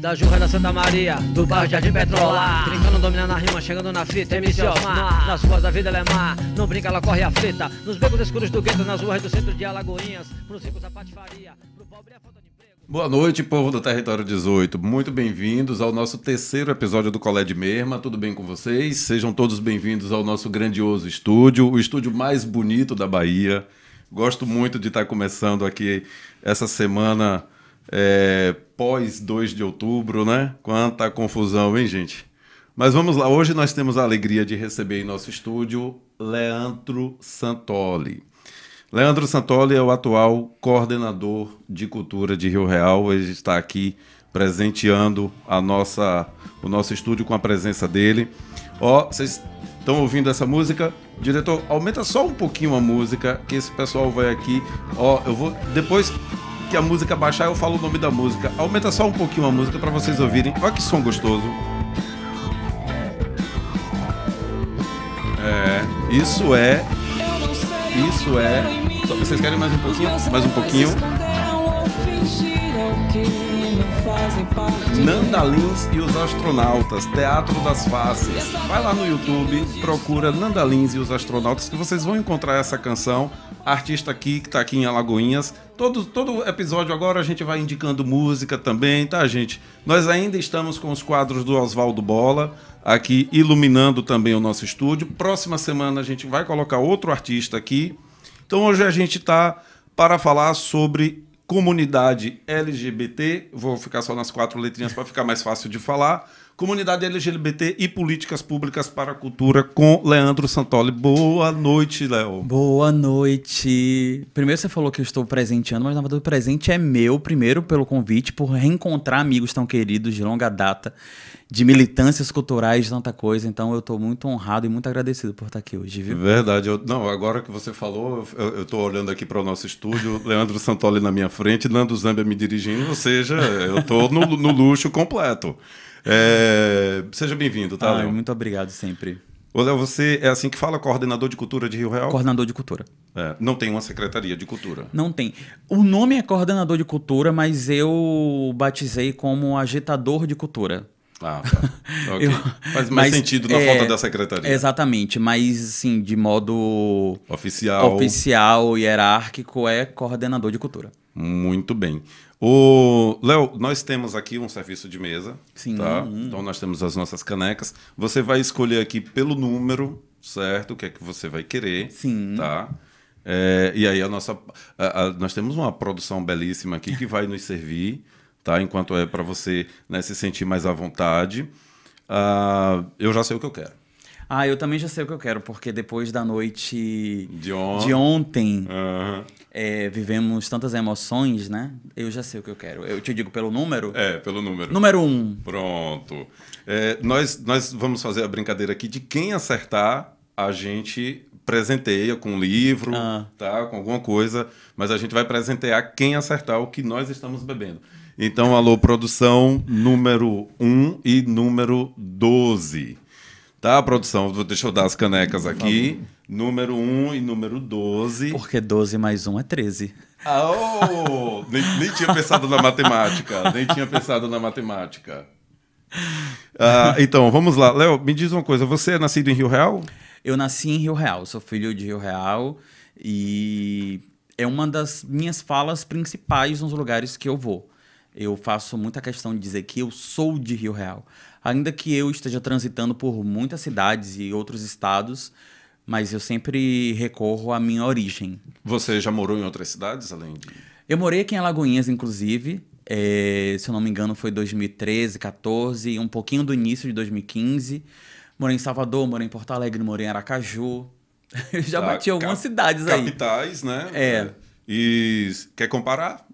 Da Jurra da Santa Maria, do bairro Jardim Petrolar. Brincando, dominando a rima, chegando na fita, MC Osmar. Nas ruas da vida ela é má, não brinca, ela corre aflita. Nos becos escuros do gueto, nas ruas do centro de Alagoinhas. Pros ricos a patifaria, pro pobre a falta de emprego. Boa noite, povo do Território 18. Muito bem-vindos ao nosso terceiro episódio do Colé de Merma. Tudo bem com vocês? Sejam todos bem-vindos ao nosso grandioso estúdio, o estúdio mais bonito da Bahia. Gosto muito de estar começando aqui essa semana pós 2 de outubro, né? Quanta confusão, hein, gente? Mas vamos lá. Hoje nós temos a alegria de receber em nosso estúdio Leandro Santoli. Leandro Santoli é o atual coordenador de cultura de Rio Real. Ele está aqui presenteando o nosso estúdio com a presença dele. Ó, vocês estão ouvindo essa música? Diretor, aumenta só um pouquinho a música, que esse pessoal vai aqui. Ó, eu vou, depois que a música baixar, eu falo o nome da música. Aumenta só um pouquinho a música para vocês ouvirem. Olha que som gostoso. Isso é. Vocês querem mais um pouquinho? Mais um pouquinho. Nanda Lins e os Astronautas, Teatro das Faces. Vai lá no YouTube, procura Nanda Lins e os Astronautas, que vocês vão encontrar essa canção. A artista aqui, que está aqui em Alagoinhas. Todo episódio agora a gente vai indicando música também, tá, gente? Nós ainda estamos com os quadros do Oswaldo Bola, aqui iluminando também o nosso estúdio. Próxima semana a gente vai colocar outro artista aqui. Então hoje a gente está para falar sobre comunidade LGBT, vou ficar só nas 4 letrinhas para ficar mais fácil de falar. Comunidade LGBT e políticas públicas para a cultura com Leandro Santoli. Boa noite, Léo. Boa noite. Primeiro você falou que eu estou presenteando, mas na verdade o presente é meu, primeiro pelo convite, por reencontrar amigos tão queridos de longa data, de militâncias culturais, de tanta coisa. Então eu estou muito honrado e muito agradecido por estar aqui hoje, viu? Verdade. Agora que você falou, eu estou olhando aqui para o nosso estúdio, Leandro Santoli na minha frente, Nando Zambia me dirigindo, ou seja, eu estou no luxo completo. Seja bem-vindo, tá, Léo? Muito obrigado sempre. Ô, Léo, você é assim que fala, coordenador de cultura de Rio Real? Coordenador de cultura. Não tem uma secretaria de cultura? Não tem. O nome é coordenador de cultura, mas eu batizei como agitador de cultura. Ah, tá. Okay. Faz mais sentido na falta da secretaria. Exatamente, mas assim, de modo oficial, hierárquico, é coordenador de cultura. Muito bem. Léo, nós temos aqui um serviço de mesa. Sim. Tá? Então nós temos as nossas canecas. Você vai escolher aqui pelo número, certo? O que é que você vai querer. Sim. Tá? E aí nós temos uma produção belíssima aqui que vai nos servir, tá? Enquanto é para você, né, se sentir mais à vontade. Eu já sei o que eu quero. Eu também já sei o que eu quero, porque depois da noite de ontem, vivemos tantas emoções, né? Eu já sei o que eu quero. Eu te digo pelo número? Pelo número. Número 1. Pronto. Nós vamos fazer a brincadeira aqui de quem acertar, a gente presenteia com um livro, tá? Com alguma coisa, mas a gente vai presentear quem acertar o que nós estamos bebendo. Então, alô, produção número 1 e número 12. Tá, produção? Deixa eu dar as canecas aqui. Número 1 e número 12. Porque 12 mais 1 é 13. Nem tinha pensado na matemática. Então, vamos lá. Léo, me diz uma coisa. Você é nascido em Rio Real? Eu nasci em Rio Real. Sou filho de Rio Real. E é uma das minhas falas principais nos lugares que eu vou. Eu faço muita questão de dizer que eu sou de Rio Real. Ainda que eu esteja transitando por muitas cidades e outros estados, mas eu sempre recorro à minha origem. Você já morou em outras cidades, além de... Eu morei aqui em Alagoinhas, inclusive. Se eu não me engano, foi 2013, 2014, um pouquinho do início de 2015. Morei em Salvador, morei em Porto Alegre, morei em Aracaju. Eu já bati algumas cidades aí. Capitais, né? E quer comparar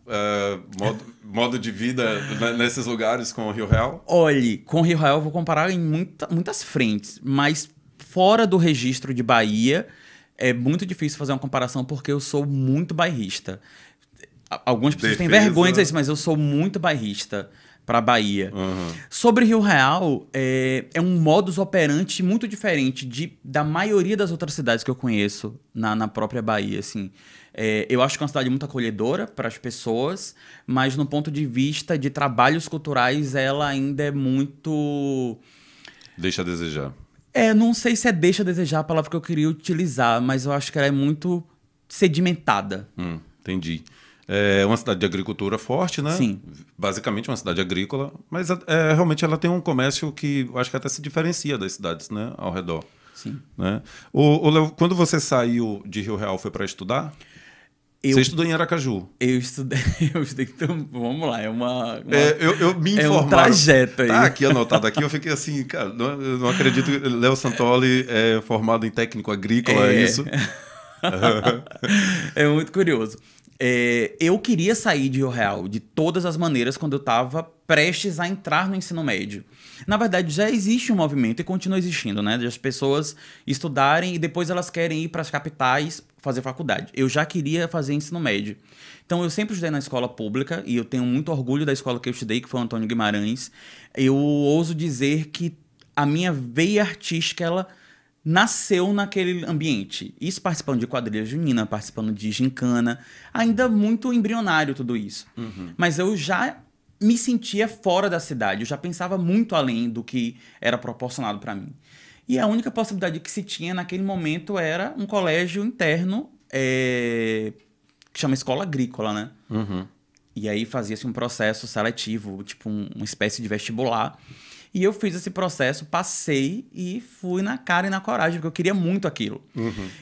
modo de vida nesses lugares com o Rio Real? Olhe, com o Rio Real eu vou comparar em muitas frentes, mas fora do registro de Bahia é muito difícil fazer uma comparação porque eu sou muito bairrista. Algumas pessoas têm vergonha de dizer isso, mas eu sou muito bairrista. para a Bahia. Uhum. Sobre Rio Real, é um modus operandi muito diferente da maioria das outras cidades que eu conheço na própria Bahia, assim. Eu acho que é uma cidade muito acolhedora para as pessoas, mas no ponto de vista de trabalhos culturais, ela ainda é muito... Deixa a desejar. Não sei se deixa a desejar a palavra que eu queria utilizar, mas eu acho que ela é muito sedimentada. Entendi. É uma cidade de agricultura forte, né? Sim. Basicamente uma cidade agrícola, mas realmente ela tem um comércio que eu acho que até se diferencia das cidades, né, ao redor. Sim. Né? Ô, Léo, quando você saiu de Rio Real, foi para estudar? Você estudou em Aracaju? Eu estudei, então, vamos lá, eu me informaram. um trajeto aí. Tá aqui anotado aqui, eu fiquei assim, cara, eu não acredito que Léo Santoli é formado em técnico agrícola, é isso? É muito curioso. Eu queria sair de Rio Real de todas as maneiras quando eu estava prestes a entrar no ensino médio. Na verdade, já existe um movimento e continua existindo, né? De as pessoas estudarem e depois elas querem ir para as capitais fazer faculdade. Eu já queria fazer ensino médio. Então, eu sempre estudei na escola pública e eu tenho muito orgulho da escola que eu estudei, que foi o Antônio Guimarães. Eu ouso dizer que a minha veia artística, ela nasceu naquele ambiente. Isso participando de quadrilha junina, participando de gincana, ainda muito embrionário tudo isso. Mas eu já me sentia fora da cidade, eu já pensava muito além do que era proporcionado para mim. E a única possibilidade que se tinha naquele momento era um colégio interno, que chama Escola Agrícola, né? E aí fazia-se um processo seletivo, tipo uma espécie de vestibular. E eu fiz esse processo, passei e fui na cara e na coragem, porque eu queria muito aquilo.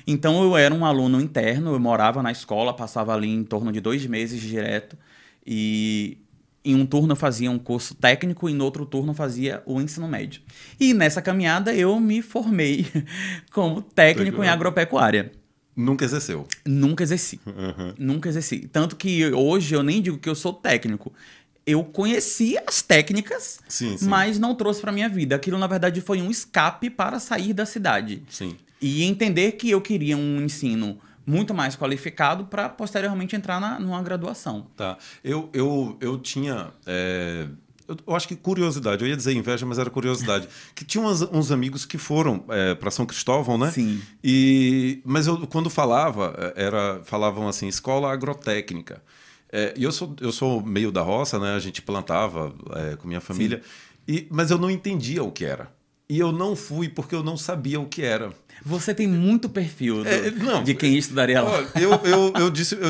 Então, eu era um aluno interno, eu morava na escola, passava ali em torno de 2 meses direto. E em um turno eu fazia um curso técnico e no outro turno eu fazia o ensino médio. E nessa caminhada eu me formei como técnico em agropecuária. Nunca exerceu? Nunca exerci. Nunca exerci. Tanto que hoje eu nem digo que eu sou técnico. Eu conheci as técnicas, sim. mas não trouxe para minha vida. Aquilo, na verdade, foi um escape para sair da cidade. Sim. E entender que eu queria um ensino muito mais qualificado para posteriormente entrar numa graduação. Tá. Eu tinha... Eu acho que curiosidade. Eu ia dizer inveja, mas era curiosidade. Que tinha uns amigos que foram para São Cristóvão, né? Sim. Mas quando falavam assim, escola agrotécnica. E eu sou meio da roça, né? A gente plantava com minha família, mas eu não entendia o que era. E eu não fui porque eu não sabia o que era. Você tem muito perfil de quem estudaria lá.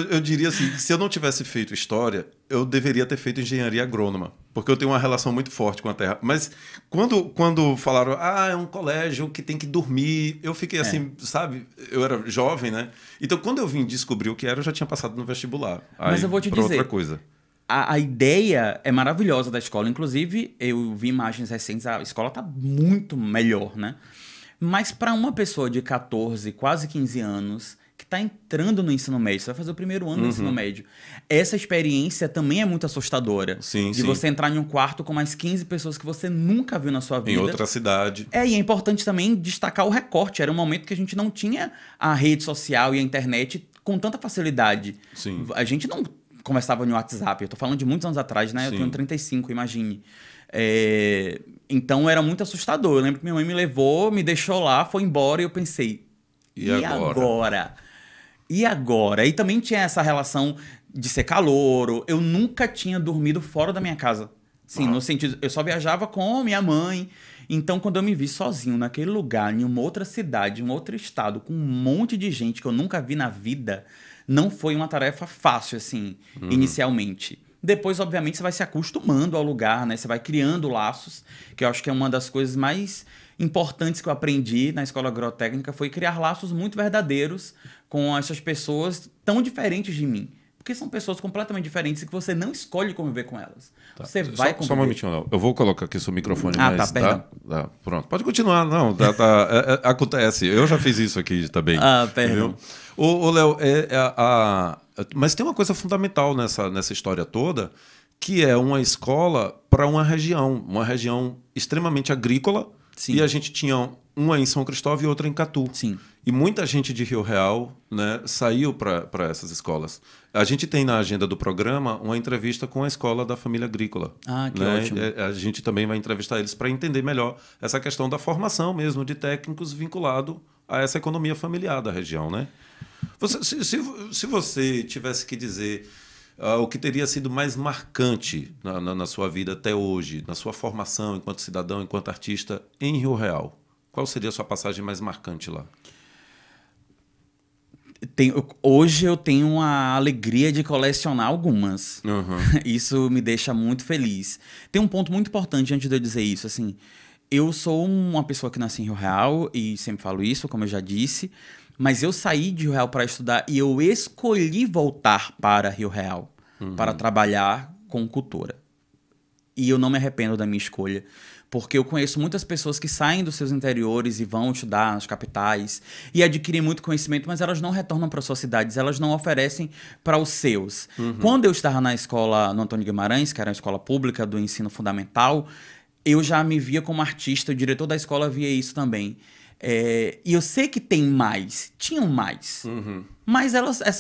Eu diria assim, se eu não tivesse feito história, eu deveria ter feito engenharia agrônoma, porque eu tenho uma relação muito forte com a terra. Mas quando falaram, é um colégio que tem que dormir, eu fiquei assim, sabe? Eu era jovem, né? Então, quando eu vim descobrir o que era, eu já tinha passado no vestibular. Mas eu vou te dizer, outra coisa. A ideia é maravilhosa da escola. Inclusive, eu vi imagens recentes, a escola está muito melhor, né? Mas para uma pessoa de 14, quase 15 anos, que está entrando no ensino médio, você vai fazer o primeiro ano do ensino médio, essa experiência também é muito assustadora. Sim. Você entrar em um quarto com mais 15 pessoas que você nunca viu na sua vida. Em outra cidade. E é importante também destacar o recorte. Era um momento que a gente não tinha a rede social e a internet com tanta facilidade. Sim. A gente não conversava no WhatsApp. Eu tô falando de muitos anos atrás, né? Sim. Eu tenho 35, imagine. Então era muito assustador. Eu lembro que minha mãe me levou, me deixou lá, foi embora e eu pensei, e agora? E agora? E também tinha essa relação de ser calouro. Eu nunca tinha dormido fora da minha casa. Sim, no sentido, eu só viajava com minha mãe. Então, quando eu me vi sozinho naquele lugar, em uma outra cidade, em um outro estado, com um monte de gente que eu nunca vi na vida, não foi uma tarefa fácil, assim, inicialmente. Depois, obviamente, você vai se acostumando ao lugar, né? Você vai criando laços, que eu acho que é uma das coisas mais importantes que eu aprendi na escola agrotécnica, foi criar laços muito verdadeiros com essas pessoas tão diferentes de mim. Porque são pessoas completamente diferentes e que você não escolhe conviver com elas. Tá. Você vai conviver. Só um momentinho, Léo. Eu vou colocar aqui seu microfone mais... tá, perdão. Tá, pronto. Pode continuar. Não, acontece. Eu já fiz isso aqui também. Perdão. Ô, Léo, mas tem uma coisa fundamental nessa história toda, que é uma escola para uma região extremamente agrícola. Sim. E a gente tinha uma em São Cristóvão e outra em Catu. Sim. E muita gente de Rio Real, né, saiu para essas escolas. A gente tem na agenda do programa uma entrevista com a escola da família agrícola. Ah, que né? ótimo. A gente também vai entrevistar eles para entender melhor essa questão da formação mesmo de técnicos vinculado a essa economia familiar da região, né? Se você tivesse que dizer o que teria sido mais marcante na sua vida até hoje, na sua formação enquanto cidadão, enquanto artista em Rio Real, qual seria a sua passagem mais marcante lá? Hoje eu tenho a alegria de colecionar algumas. Uhum. Isso me deixa muito feliz. Tem um ponto muito importante antes de eu dizer isso. Assim, eu sou uma pessoa que nasci em Rio Real e sempre falo isso, como eu já disse. Mas eu saí de Rio Real para estudar e eu escolhi voltar para Rio Real para trabalhar com cultura. E eu não me arrependo da minha escolha. Porque eu conheço muitas pessoas que saem dos seus interiores e vão estudar nas capitais e adquirem muito conhecimento, mas elas não retornam para suas cidades, elas não oferecem para os seus. Quando eu estava na escola no Antônio Guimarães, que era uma escola pública do ensino fundamental, eu já me via como artista, o diretor da escola via isso também. E eu sei que tem mais, tinham mais, mas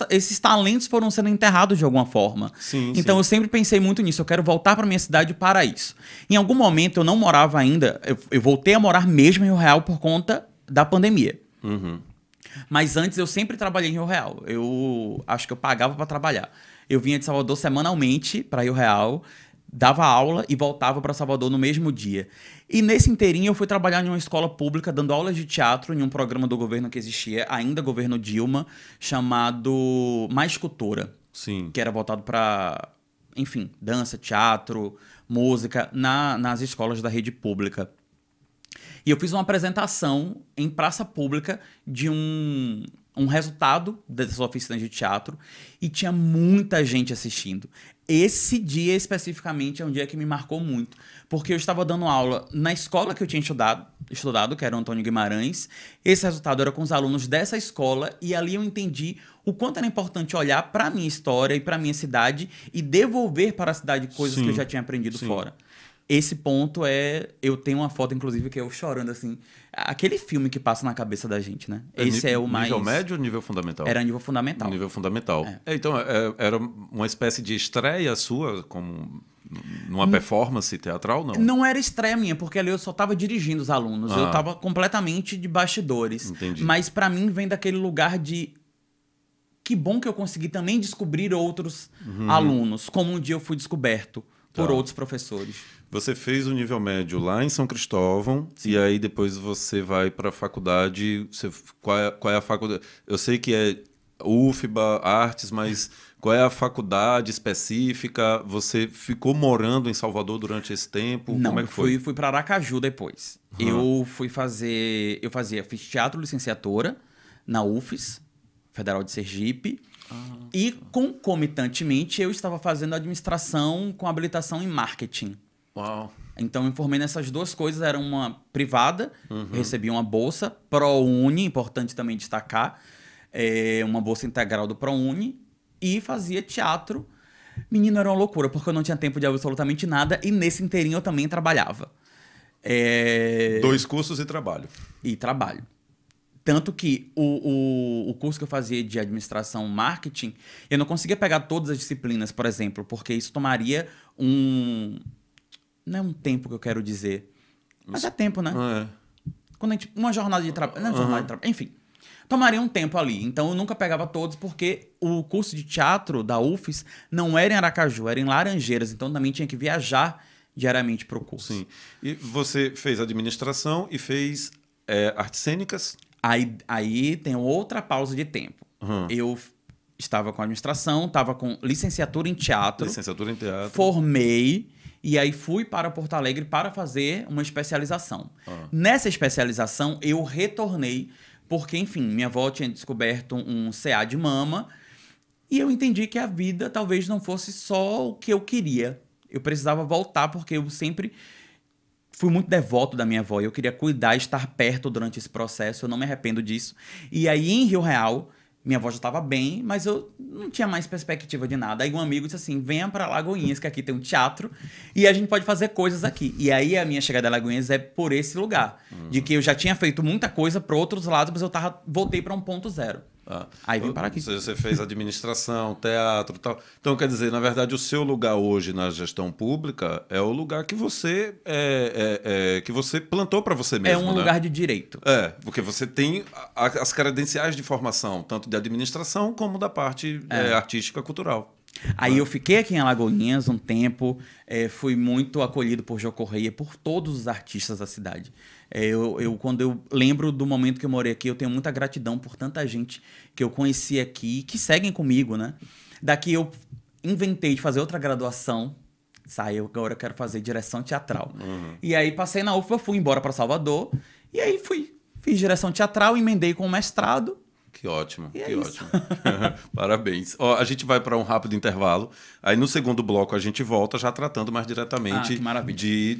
esses talentos foram sendo enterrados de alguma forma. Sim, então sim. eu sempre pensei muito nisso, eu quero voltar para minha cidade para isso. Em algum momento eu não morava ainda, eu voltei a morar mesmo em Rio Real por conta da pandemia. Mas antes eu sempre trabalhei em Rio Real, eu acho que eu pagava para trabalhar. Eu vinha de Salvador semanalmente para Rio Real, dava aula e voltava para Salvador no mesmo dia. E nesse inteirinho eu fui trabalhar em uma escola pública, dando aulas de teatro em um programa do governo que existia, ainda governo Dilma, chamado Mais Cultura. Sim. Que era voltado para, enfim, dança, teatro, música, nas escolas da rede pública. E eu fiz uma apresentação em praça pública de um resultado dessas oficinas de teatro e tinha muita gente assistindo. Esse dia especificamente é um dia que me marcou muito, porque eu estava dando aula na escola que eu tinha estudado, que era o Antônio Guimarães. Esse resultado era com os alunos dessa escola e ali eu entendi o quanto era importante olhar para a minha história e para a minha cidade e devolver para a cidade coisas que eu já tinha aprendido fora. Esse ponto eu tenho uma foto, inclusive, que eu chorando, assim. Aquele filme que passa na cabeça da gente, né? Esse é o mais... Nível médio ou nível fundamental? Era nível fundamental. Nível fundamental. Então, era uma espécie de estreia sua, como numa performance teatral, não? Não era estreia minha, porque ali eu só estava dirigindo os alunos. Eu estava completamente de bastidores. Entendi. Mas, para mim, vem daquele lugar de... Que bom que eu consegui também descobrir outros alunos, como um dia eu fui descoberto por outros professores. Você fez o nível médio lá em São Cristóvão. Sim. E aí depois você vai para a faculdade. Qual é a faculdade? Eu sei que é UFBA, Artes, mas qual é a faculdade específica? Você ficou morando em Salvador durante esse tempo? Não, como é que foi? Fui para Aracaju depois. Eu fiz teatro licenciatura na UFES, Federal de Sergipe. E concomitantemente eu estava fazendo administração com habilitação em marketing. Uau. Então eu me formei nessas duas coisas, era uma privada, recebi uma bolsa, ProUni, importante também destacar, uma bolsa integral do ProUni, e fazia teatro. Menino, era uma loucura, porque eu não tinha tempo de absolutamente nada, e nesse inteirinho eu também trabalhava. 2 cursos e trabalho. E trabalho. Tanto que o curso que eu fazia de administração marketing, eu não conseguia pegar todas as disciplinas, por exemplo, porque isso tomaria não é um tempo que eu quero dizer, mas é tempo, né? Quando uma jornada de trabalho, enfim, tomaria um tempo ali. Então eu nunca pegava todos, porque o curso de teatro da UFES não era em Aracaju, era em Laranjeiras, então também tinha que viajar diariamente para o curso. Sim. E você fez administração e fez artes cênicas? Aí tem outra pausa de tempo. Eu estava com administração, estava com licenciatura em teatro. Formei e aí fui para Porto Alegre para fazer uma especialização. Nessa especialização eu retornei porque, enfim, minha avó tinha descoberto um CA de mama e eu entendi que a vida talvez não fosse só o que eu queria. Eu precisava voltar porque eu sempre... fui muito devoto da minha avó. Eu queria cuidar, estar perto durante esse processo. Eu não me arrependo disso. E aí, em Rio Real, Minha avó já estava bem, mas eu não tinha mais perspectiva de nada. Aí um amigo disse assim, venha para Lagoinhas, que aqui tem um teatro e a gente pode fazer coisas aqui. E aí a minha chegada a Lagoinhas é por esse lugar. De que eu já tinha feito muita coisa para outros lados, mas eu voltei para um ponto zero. Aí vim para aqui. Você fez administração, teatro e tal. Então, quer dizer, na verdade, o seu lugar hoje na gestão pública é o lugar que você que você plantou para você mesmo, É um lugar de direito. Porque você tem as credenciais de formação, tanto de administração como da parte artística cultural. Aí eu fiquei aqui em Alagoinhas um tempo, fui muito acolhido por Jô Correia, por todos os artistas da cidade. Quando eu lembro do momento que eu morei aqui, eu tenho muita gratidão por tanta gente que eu conheci aqui, que seguem comigo, né? Daqui eu inventei de fazer outra graduação, agora eu quero fazer direção teatral. E aí passei na UFBA, fui embora para Salvador, e aí fiz direção teatral, emendei com o mestrado. Que ótimo, que ótimo. Parabéns. A gente vai para um rápido intervalo. Aí no segundo bloco a gente volta já tratando mais diretamente de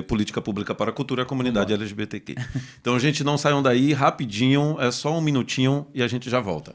política pública para a cultura e a comunidade LGBTQ. Então, gente, não saiam daí, rapidinho, é só um minutinho e a gente já volta.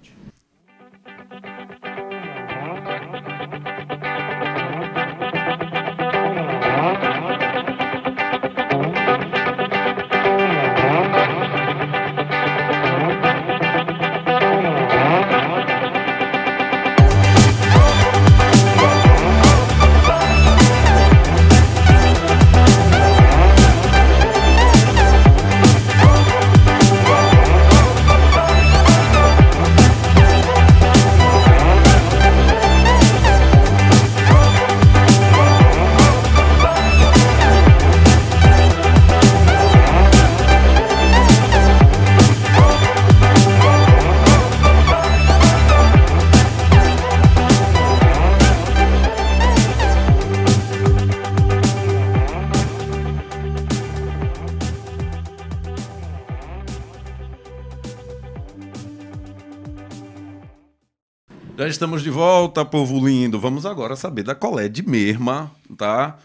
Já estamos de volta, povo lindo. Vamos agora saber da Coled Merma, tá?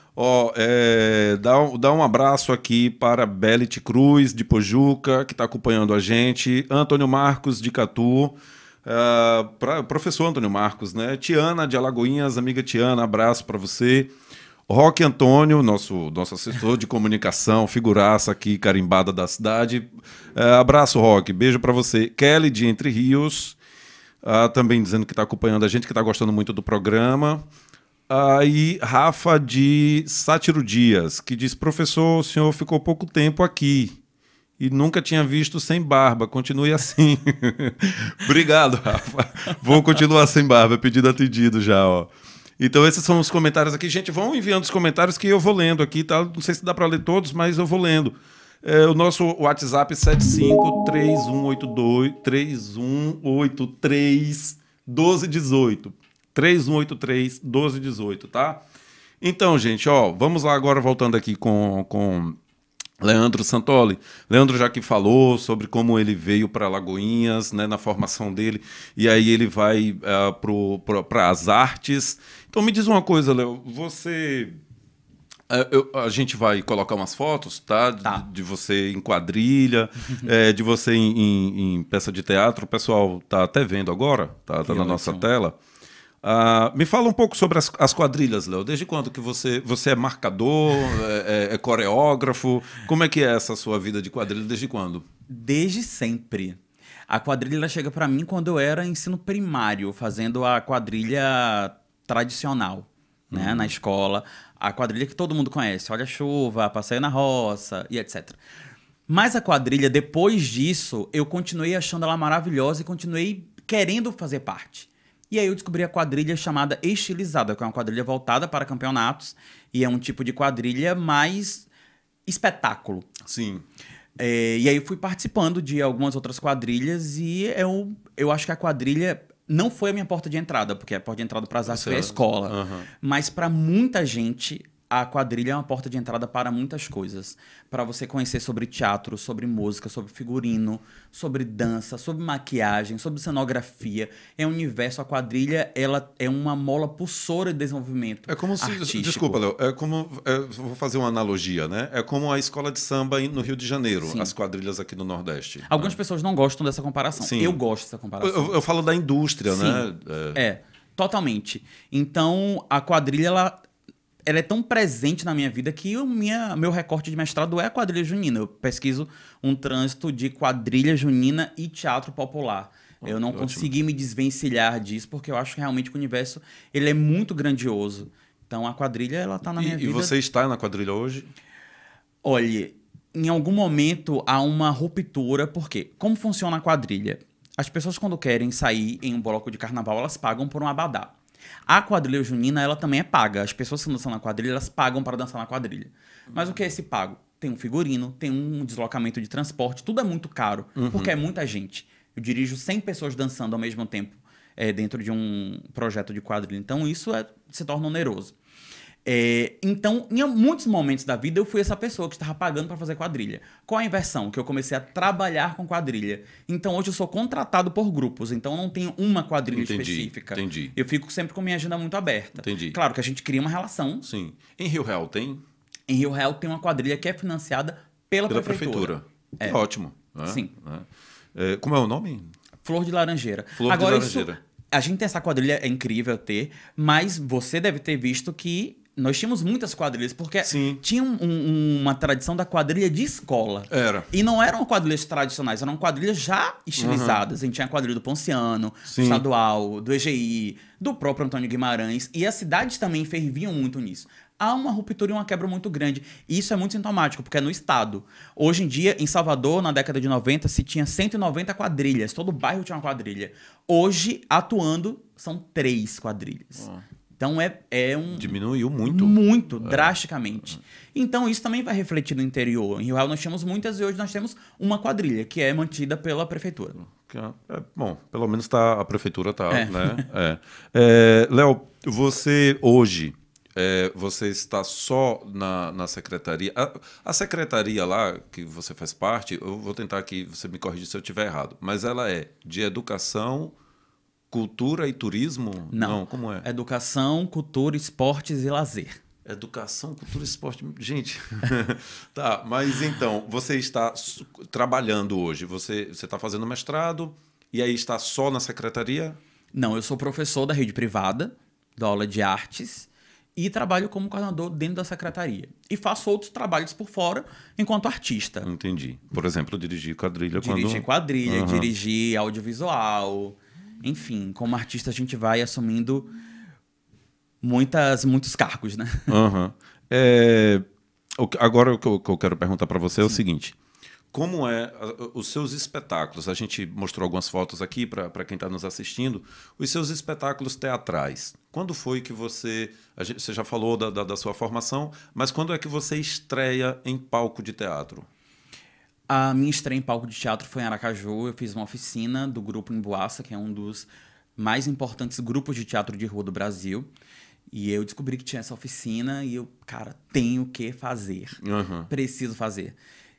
Dá um abraço aqui para Belit Cruz, de Pojuca, que está acompanhando a gente. Antônio Marcos, de Catu. Professor Antônio Marcos, né? Tiana, de Alagoinhas. Amiga Tiana, abraço para você. Roque Antônio, nosso assessor de comunicação, figuraça aqui, carimbada da cidade. Abraço, Roque. Beijo para você. Kelly, de Entre Rios. Também dizendo que está acompanhando a gente, que está gostando muito do programa. E Rafa de Sátiro Dias, que diz: professor, o senhor ficou pouco tempo aqui e nunca tinha visto sem barba, continue assim. Obrigado, Rafa. Vou continuar sem barba, pedido atendido já, ó. Então esses são os comentários aqui. Gente, vão enviando os comentários que eu vou lendo aqui, tá? Não sei se dá para ler todos, mas eu vou lendo. O nosso WhatsApp é 75-3183-1218. 3183-1218, tá? Então, gente, vamos lá agora voltando aqui com Leandro Santoli. Leandro já que falou sobre como ele veio para Alagoinhas, né, na formação dele, e aí ele vai para as artes. Então me diz uma coisa, Léo, você... a gente vai colocar umas fotos, tá? De você em quadrilha, de você em peça de teatro. O pessoal tá até vendo agora, tá na nossa tela. Me fala um pouco sobre as quadrilhas, Léo. Desde quando que você é marcador, é coreógrafo? Como é que é essa sua vida de quadrilha? Desde quando? Desde sempre. A quadrilha ela chega para mim quando eu era ensino primário, fazendo a quadrilha tradicional, né, na escola. A quadrilha que todo mundo conhece, Olha a Chuva, Passeio na Roça e etc. Mas a quadrilha, depois disso, eu continuei achando ela maravilhosa e continuei querendo fazer parte. E aí eu descobri a quadrilha chamada Estilizada, que é uma quadrilha voltada para campeonatos e é um tipo de quadrilha mais espetáculo. Sim. E aí eu fui participando de algumas outras quadrilhas e eu acho que a quadrilha... Não foi a minha porta de entrada, porque a porta de entrada para as artes foi a escola. Mas para muita gente, a quadrilha é uma porta de entrada para muitas coisas. Para você conhecer sobre teatro, sobre música, sobre figurino, sobre dança, sobre maquiagem, sobre cenografia. É um universo, a quadrilha, ela é uma mola pulsora de desenvolvimento artístico. Desculpa, Léo, vou fazer uma analogia, né? É como a escola de samba no Rio de Janeiro, Sim. as quadrilhas aqui no Nordeste. Algumas pessoas não gostam dessa comparação. Sim. Eu gosto dessa comparação. Eu falo da indústria, Sim. né? Totalmente. Então, a quadrilha, ela é tão presente na minha vida que meu recorte de mestrado é a quadrilha junina. Eu pesquiso um trânsito de quadrilha junina e teatro popular. Eu não consegui me desvencilhar disso, porque eu acho que realmente o universo ele é muito grandioso. Então, a quadrilha, ela tá na minha vida. E você está na quadrilha hoje? Olha, em algum momento há uma ruptura, porque como funciona a quadrilha? As pessoas, quando querem sair em um bloco de carnaval, elas pagam por um abadá. A quadrilha junina, ela também é paga. As pessoas que dançam na quadrilha, elas pagam para dançar na quadrilha. Mas o que é esse pago? Tem um figurino, tem um deslocamento de transporte, tudo é muito caro, porque é muita gente. Eu dirijo 100 pessoas dançando ao mesmo tempo dentro de um projeto de quadrilha. Então, isso se torna oneroso. Então, em muitos momentos da vida, eu fui essa pessoa que estava pagando para fazer quadrilha. Qual a inversão? Que eu comecei a trabalhar com quadrilha. Então, hoje eu sou contratado por grupos. Então, eu não tenho uma quadrilha específica. Entendi. Eu fico sempre com minha agenda muito aberta. Entendi. Claro que a gente cria uma relação. Sim. Em Rio Real tem? Em Rio Real tem uma quadrilha que é financiada pela prefeitura. É. Ótimo. Né? Sim. Como é o nome? Flor de Laranjeira. Flor de Laranjeira. A gente tem essa quadrilha, é incrível ter, mas você deve ter visto que nós tínhamos muitas quadrilhas, porque Sim. tinha uma tradição da quadrilha de escola. Era. E não eram quadrilhas tradicionais, eram quadrilhas já estilizadas. A gente tinha a quadrilha do Ponciano, Sim. estadual, do EGI, do próprio Antônio Guimarães, e as cidades também ferviam muito nisso. Há uma ruptura e uma quebra muito grande. E isso é muito sintomático, porque é no estado. Hoje em dia, em Salvador, na década de 90, se tinha 190 quadrilhas. Todo bairro tinha uma quadrilha. Hoje, atuando, são 3 quadrilhas. Então, Diminuiu muito. Muito, drasticamente. Então, isso também vai refletir no interior. Em Rio Real, nós tínhamos muitas e hoje nós temos uma quadrilha, que é mantida pela prefeitura. Bom, pelo menos a prefeitura está, É. né? Léo, você hoje... você está só na secretaria. A secretaria lá, que você faz parte, eu vou tentar aqui, você me corrigir se eu estiver errado, mas ela é de educação, cultura e turismo? Não, como é? Educação, cultura, esportes e lazer. Educação, cultura e esporte. Gente, tá, mas então, você está trabalhando hoje, você está fazendo mestrado e aí está só na secretaria? Não, eu sou professor da rede privada, da aula de artes, e trabalho como coordenador dentro da secretaria. E faço outros trabalhos por fora enquanto artista. Entendi. Por exemplo, dirigir quadrilha. Dirigir audiovisual. Enfim, como artista a gente vai assumindo muitos cargos, né? Agora o que eu quero perguntar para você é o seguinte. Como os seus espetáculos? A gente mostrou algumas fotos aqui para quem está nos assistindo. Os seus espetáculos teatrais. Quando foi que você já falou da sua formação, mas quando é que você estreia em palco de teatro? A minha estreia em palco de teatro foi em Aracaju. Eu fiz uma oficina do Grupo Emboaça, que é um dos mais importantes grupos de teatro de rua do Brasil. E eu descobri que tinha essa oficina e eu, cara, tenho que fazer. Preciso fazer.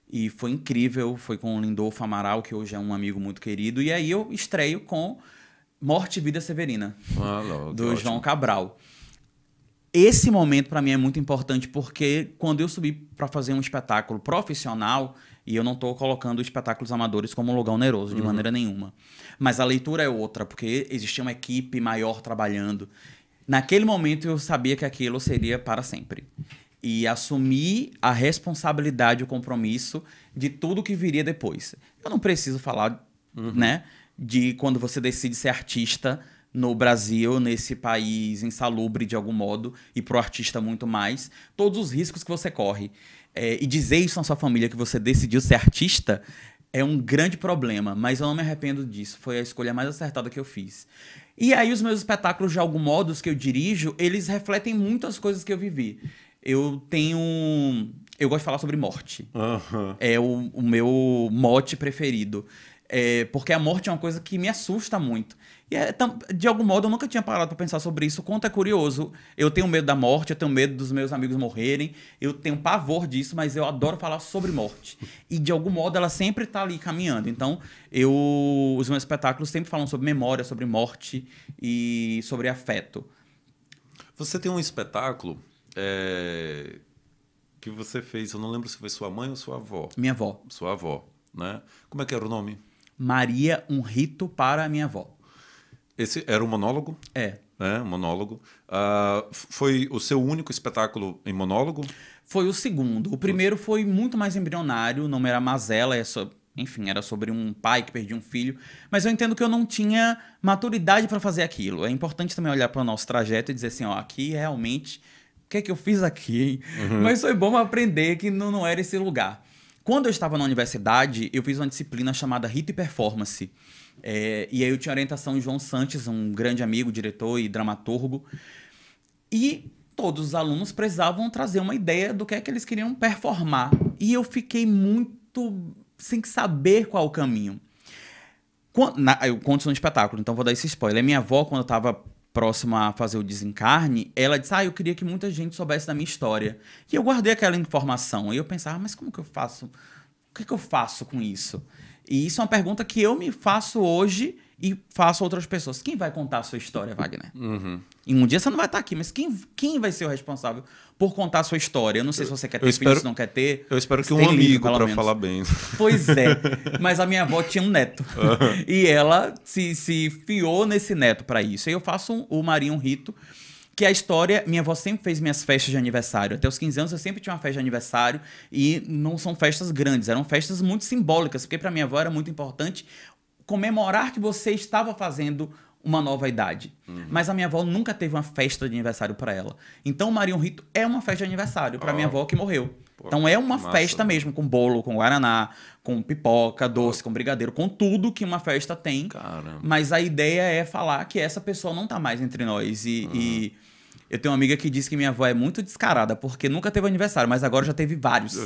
E foi incrível, foi com o Lindolfo Amaral, que hoje é um amigo muito querido. E aí eu estreio com Morte e Vida Severina, do João Cabral. Esse momento para mim é muito importante porque quando eu subi para fazer um espetáculo profissional, e eu não estou colocando espetáculos amadores como um lugar oneroso, de maneira nenhuma. Mas a leitura é outra, porque existia uma equipe maior trabalhando. Naquele momento eu sabia que aquilo seria para sempre. E assumir a responsabilidade e o compromisso de tudo que viria depois. Eu não preciso falar, né, de quando você decide ser artista no Brasil, nesse país insalubre de algum modo, e pro artista muito mais, todos os riscos que você corre. E dizer isso na sua família que você decidiu ser artista é um grande problema, mas eu não me arrependo disso. Foi a escolha mais acertada que eu fiz. E aí os meus espetáculos, de algum modo, os que eu dirijo, eles refletem muito as coisas que eu vivi. Eu gosto de falar sobre morte. É o meu mote preferido. Porque a morte é uma coisa que me assusta muito. E de algum modo eu nunca tinha parado para pensar sobre isso. O quanto é curioso. Eu tenho medo da morte, eu tenho medo dos meus amigos morrerem, eu tenho pavor disso, mas eu adoro falar sobre morte. E de algum modo ela sempre está ali caminhando. Então, os meus espetáculos sempre falam sobre memória, sobre morte e sobre afeto. Você tem um espetáculo que você fez, eu não lembro se foi sua mãe ou sua avó. Minha avó. Sua avó, né? Como é que era o nome? Maria, um rito para a minha avó. Esse era um monólogo? É. Um monólogo. Foi o seu único espetáculo em monólogo? Foi o segundo. O primeiro foi muito mais embrionário, o nome era Mazela, enfim, era sobre um pai que perdia um filho. Mas eu entendo que eu não tinha maturidade para fazer aquilo. É importante também olhar para o nosso trajeto e dizer assim, ó, aqui realmente, o que é que eu fiz aqui, hein? Mas foi bom aprender que não era esse lugar. Quando eu estava na universidade, eu fiz uma disciplina chamada Rito e Performance. E aí eu tinha orientação de João Sanches, um grande amigo, diretor e dramaturgo. E todos os alunos precisavam trazer uma ideia do que é que eles queriam performar. E eu fiquei muito sem saber qual o caminho. Eu conto isso no espetáculo, então vou dar esse spoiler. Minha avó, quando eu estava próxima a fazer o desencarne, ela disse, eu queria que muita gente soubesse da minha história. E eu guardei aquela informação. E eu pensava, mas como que eu faço? O que eu faço com isso? E isso é uma pergunta que eu me faço hoje e faço a outras pessoas. Quem vai contar a sua história, Wagner? E um dia você não vai estar aqui, mas quem vai ser o responsável por contar a sua história? Eu não sei se você quer ter filho, se não quer ter. Eu espero que um amigo para falar bem. Pois é. Mas a minha avó tinha um neto. E ela se fiou nesse neto para isso. E eu faço o Maria um Rito, que a história... Minha avó sempre fez minhas festas de aniversário. Até os 15 anos eu sempre tinha uma festa de aniversário. E não são festas grandes, eram festas muito simbólicas. Porque para minha avó era muito importante comemorar que você estava fazendo uma nova idade. Mas a minha avó nunca teve uma festa de aniversário para ela. Então o Maria um Rito é uma festa de aniversário para minha avó que morreu. Então é uma festa mesmo, com bolo, com guaraná, com pipoca, doce, com brigadeiro, com tudo que uma festa tem. Caramba. Mas a ideia é falar que essa pessoa não tá mais entre nós. E eu tenho uma amiga que disse que minha avó é muito descarada, porque nunca teve aniversário, mas agora já teve vários.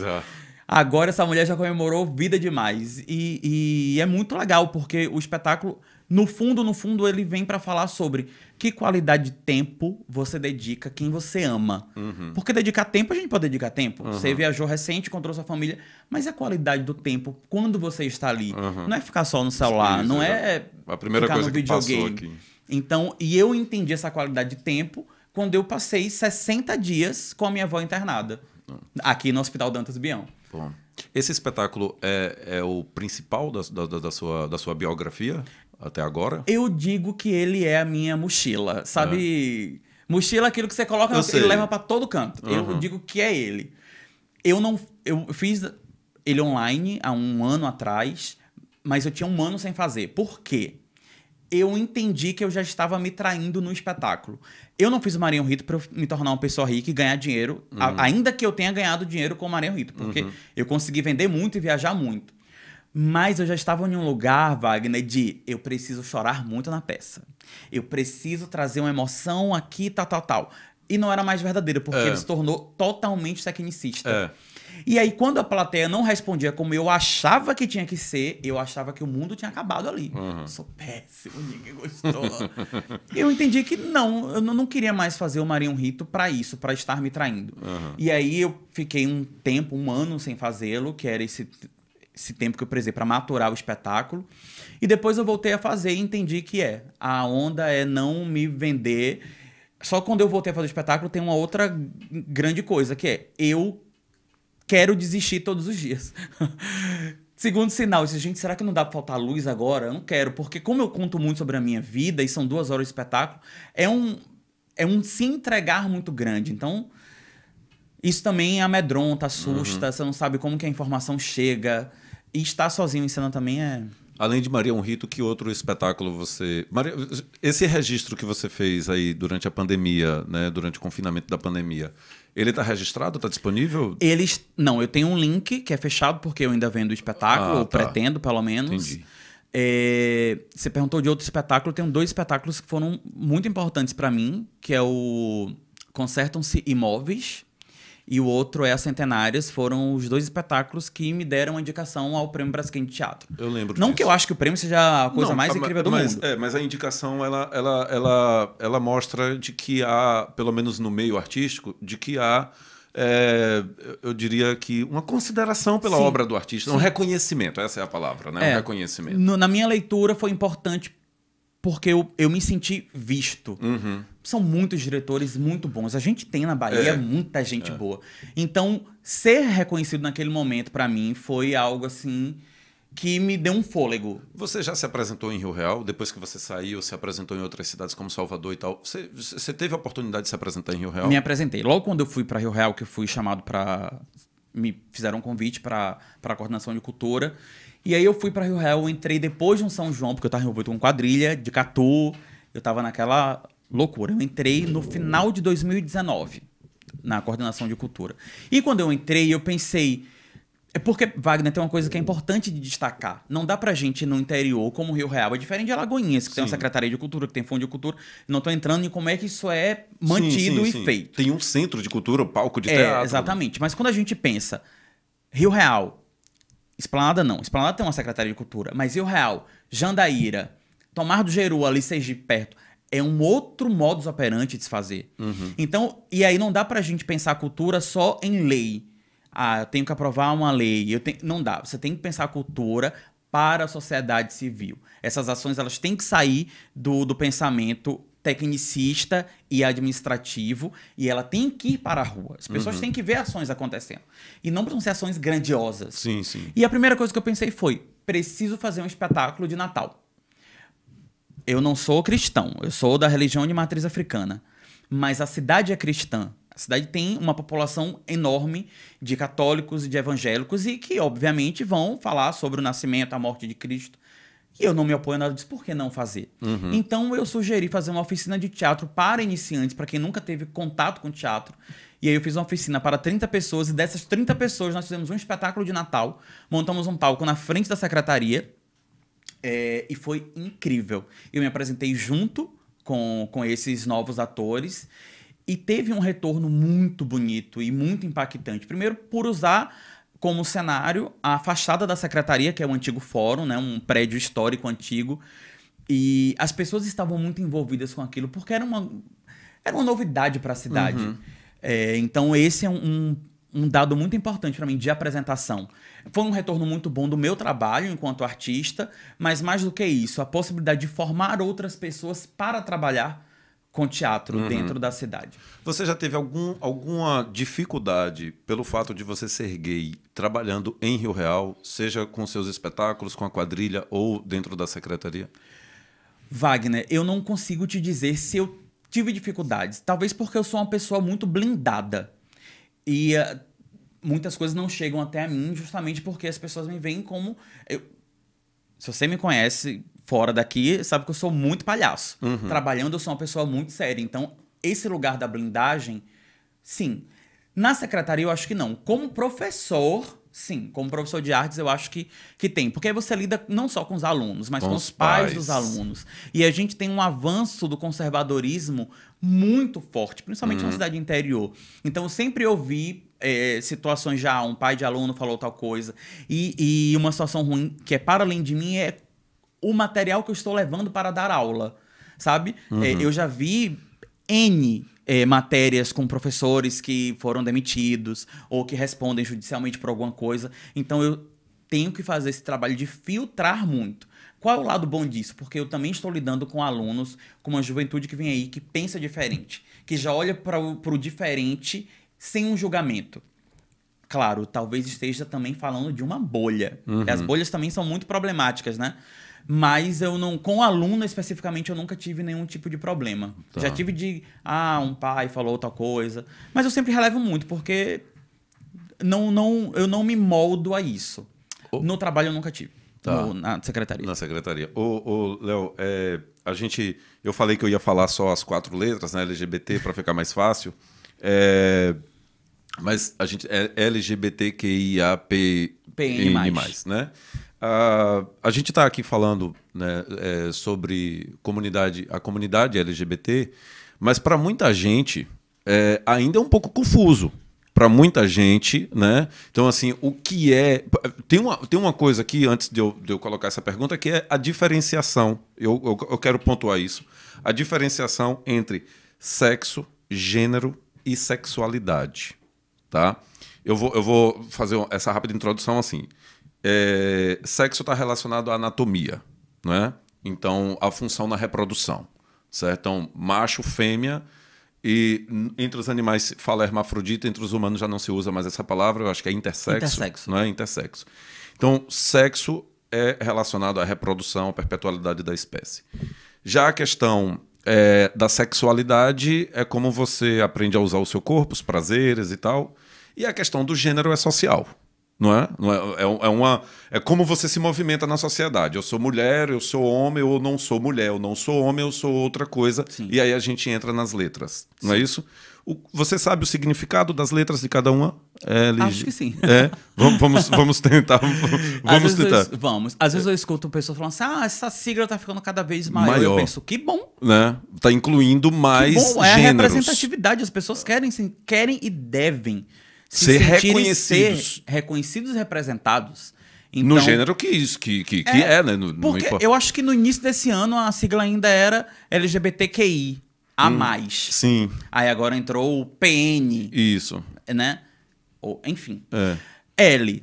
Agora essa mulher já comemorou vida demais. E é muito legal, porque o espetáculo, no fundo, ele vem para falar sobre que qualidade de tempo você dedica a quem você ama. Porque dedicar tempo, a gente pode dedicar tempo. Você viajou recente, encontrou sua família, mas é a qualidade do tempo quando você está ali. Não é ficar só no celular, não é a primeira ficar coisa no que videogame. passou aqui. Então, e eu entendi essa qualidade de tempo quando eu passei 60 dias com a minha avó internada, aqui no Hospital Dantas Bião. Bom. Esse espetáculo é o principal da sua biografia até agora? Eu digo que ele é a minha mochila, sabe? Mochila é aquilo que você coloca, ele leva para todo canto. Eu digo que é ele. Eu fiz ele online há um ano atrás, mas eu tinha um ano sem fazer. Por quê? Eu entendi que eu já estava me traindo no espetáculo. Eu não fiz o Maria um Rito para me tornar uma pessoa rica e ganhar dinheiro, ainda que eu tenha ganhado dinheiro com o Maria um Rito, porque eu consegui vender muito e viajar muito. Mas eu já estava em um lugar, Wagner, de eu preciso chorar muito na peça. Eu preciso trazer uma emoção aqui, tal. E não era mais verdadeiro, porque ele se tornou totalmente tecnicista. E aí, quando a plateia não respondia como eu achava que tinha que ser, eu achava que o mundo tinha acabado ali. Eu sou péssimo, ninguém gostou. Eu entendi que eu não queria mais fazer o Maria um Rito para isso, para estar me traindo. E aí eu fiquei um ano sem fazê-lo, que era esse tempo que eu precisei para maturar o espetáculo. E depois eu voltei a fazer e entendi que a onda é não me vender. Só quando eu voltei a fazer o espetáculo tem uma outra grande coisa, que é eu quero desistir todos os dias. Segundo sinal, eu disse, gente, será que não dá pra faltar luz agora? Eu não quero, porque como eu conto muito sobre a minha vida, e são 2 horas de espetáculo, é um se entregar muito grande. Então, isso também amedronta, assusta, você não sabe como que a informação chega. E estar sozinho em cena também é... Além de Maria um Rito, que outro espetáculo você... Esse registro que você fez aí durante a pandemia, né, durante o confinamento da pandemia, ele está registrado? Está disponível? Não, eu tenho um link que é fechado porque eu ainda vendo o espetáculo, ou pretendo, pelo menos. Entendi. Você perguntou de outro espetáculo, eu tenho 2 espetáculos que foram muito importantes para mim, que é o Consertam-se Imóveis e o outro é a Centenárias. Foram os 2 espetáculos que me deram a indicação ao Prêmio Braskem de Teatro. Eu lembro Não disso. que eu acho que o prêmio seja a coisa mais incrível do mundo. Mas a indicação, ela mostra de que há, pelo menos no meio artístico, de que há, eu diria que uma consideração pela obra do artista, um reconhecimento, essa é a palavra, né? Um reconhecimento. Na minha leitura foi importante porque eu me senti visto. São muitos diretores muito bons. A gente tem na Bahia muita gente boa. Então, ser reconhecido naquele momento, para mim, foi algo assim que me deu um fôlego. Você já se apresentou em Rio Real? Depois que você saiu, se apresentou em outras cidades como Salvador e tal. Você teve a oportunidade de se apresentar em Rio Real? Me apresentei. Logo quando eu fui para Rio Real, que eu fui chamado para... Me fizeram um convite para a coordenação de cultura. E aí eu fui para Rio Real, eu entrei depois de um São João, porque eu estava envolvido com quadrilha, de Catu. Eu estava naquela loucura. Eu entrei no final de 2019, na coordenação de cultura. E quando eu entrei, eu pensei... É porque, Wagner, tem uma coisa que é importante de destacar. Não dá pra gente ir no interior, como o Rio Real. É diferente de Alagoinhas, que tem uma Secretaria de Cultura, que tem Fundo de Cultura. Não tô entrando em como é que isso é mantido e feito. Tem um centro de cultura, um palco de teatro. Exatamente. Mas quando a gente pensa Rio Real, Esplanada não. Esplanada tem uma Secretaria de Cultura. Mas Rio Real, Jandaíra, Tomar do Jeru, ali Sergipe perto, é um outro modus operandi de se fazer. Então, e aí não dá pra gente pensar a cultura só em lei. Eu tenho que aprovar uma lei. Não dá. Você tem que pensar a cultura para a sociedade civil. Essas ações elas têm que sair do pensamento tecnicista e administrativo e ela tem que ir para a rua. As pessoas têm que ver ações acontecendo. E não precisam ser ações grandiosas. Sim. E a primeira coisa que eu pensei foi, preciso fazer um espetáculo de Natal. Eu não sou cristão, eu sou da religião de matriz africana. Mas a cidade é cristã. A cidade tem uma população enorme de católicos e de evangélicos e que, obviamente, vão falar sobre o nascimento, a morte de Cristo. E eu não me oponho a nada disso, por que não fazer? Então, eu sugeri fazer uma oficina de teatro para iniciantes, para quem nunca teve contato com teatro. E aí eu fiz uma oficina para 30 pessoas e dessas 30 pessoas nós fizemos um espetáculo de Natal, montamos um palco na frente da secretaria e foi incrível. Eu me apresentei junto com esses novos atores e teve um retorno muito bonito e muito impactante. Primeiro, por usar como cenário a fachada da secretaria, que é o antigo fórum, né? Um prédio histórico antigo. E as pessoas estavam muito envolvidas com aquilo, porque era uma novidade para a cidade. Então, esse é um dado muito importante para mim de apresentação. Foi um retorno muito bom do meu trabalho enquanto artista, mas mais do que isso, a possibilidade de formar outras pessoas para trabalhar com teatro dentro da cidade. Você já teve alguma dificuldade pelo fato de você ser gay trabalhando em Rio Real, seja com seus espetáculos, com a quadrilha ou dentro da secretaria? Wagner, eu não consigo te dizer se eu tive dificuldades. Talvez porque eu sou uma pessoa muito blindada. E muitas coisas não chegam até a mim justamente porque as pessoas me veem como... Se você me conhece fora daqui, sabe que eu sou muito palhaço. Trabalhando, eu sou uma pessoa muito séria. Então, esse lugar da blindagem, sim. Na secretaria, eu acho que não. Como professor, sim. Como professor de artes, eu acho que tem. Porque aí você lida não só com os alunos, mas com os pais dos alunos. E a gente tem um avanço do conservadorismo muito forte, principalmente na cidade interior. Então, eu sempre ouvi situações já, um pai de aluno falou tal coisa. E uma situação ruim, que é para além de mim, é o material que eu estou levando para dar aula, sabe? Eu já vi N matérias com professores que foram demitidos ou que respondem judicialmente por alguma coisa. Então, eu tenho que fazer esse trabalho de filtrar muito. Qual é o lado bom disso? Porque eu também estou lidando com alunos, com uma juventude que vem aí, que pensa diferente, que já olha para o diferente sem um julgamento. Claro, talvez esteja também falando de uma bolha. As bolhas também são muito problemáticas, né? Mas eu não, com aluno especificamente, eu nunca tive nenhum tipo de problema. Tá. Já tive um pai falou tal coisa. Mas eu sempre relevo muito, porque eu não me moldo a isso. No trabalho eu nunca tive. Tá. Na secretaria. Na secretaria. Léo, eu falei que eu ia falar só as 4 letras, né? LGBT, para ficar mais fácil. Mas a gente é LGBTQIAPN+, né? A gente está aqui falando, né, sobre a comunidade LGBT, mas para muita gente ainda é um pouco confuso. para muita gente, né? Então, assim, o que é... Tem uma coisa aqui, antes de eu colocar essa pergunta, que é a diferenciação. Eu quero pontuar isso. A diferenciação entre sexo, gênero e sexualidade, tá? Eu vou fazer essa rápida introdução assim. Sexo está relacionado à anatomia, né? Então, a função na reprodução, certo? Então, macho, fêmea, e entre os animais se fala hermafrodita, entre os humanos já não se usa mais essa palavra, eu acho que é intersexo. Não é? Intersexo. Então, sexo é relacionado à reprodução, à perpetualidade da espécie. Já a questão da sexualidade é como você aprende a usar o seu corpo, os prazeres e tal. E a questão do gênero é social. Não é? É como você se movimenta na sociedade. Eu sou mulher, eu sou homem, eu não sou mulher, eu não sou homem, eu sou outra coisa. Sim. E aí a gente entra nas letras. Não Sim. é isso? Você sabe o significado das letras de cada uma? Acho que sim. Vamos tentar. Vamos. Às vezes eu escuto pessoas falando assim, essa sigla tá ficando cada vez maior. Eu penso, que bom. Né? Tá incluindo mais que bom. É gêneros. A representatividade. As pessoas querem e devem ser reconhecidos. Reconhecidos e representados. Então, no gênero que é, né? Porque eu acho que no início desse ano a sigla ainda era LGBTQI a mais. Sim. Aí agora entrou o PN. Isso. Né? Enfim. L.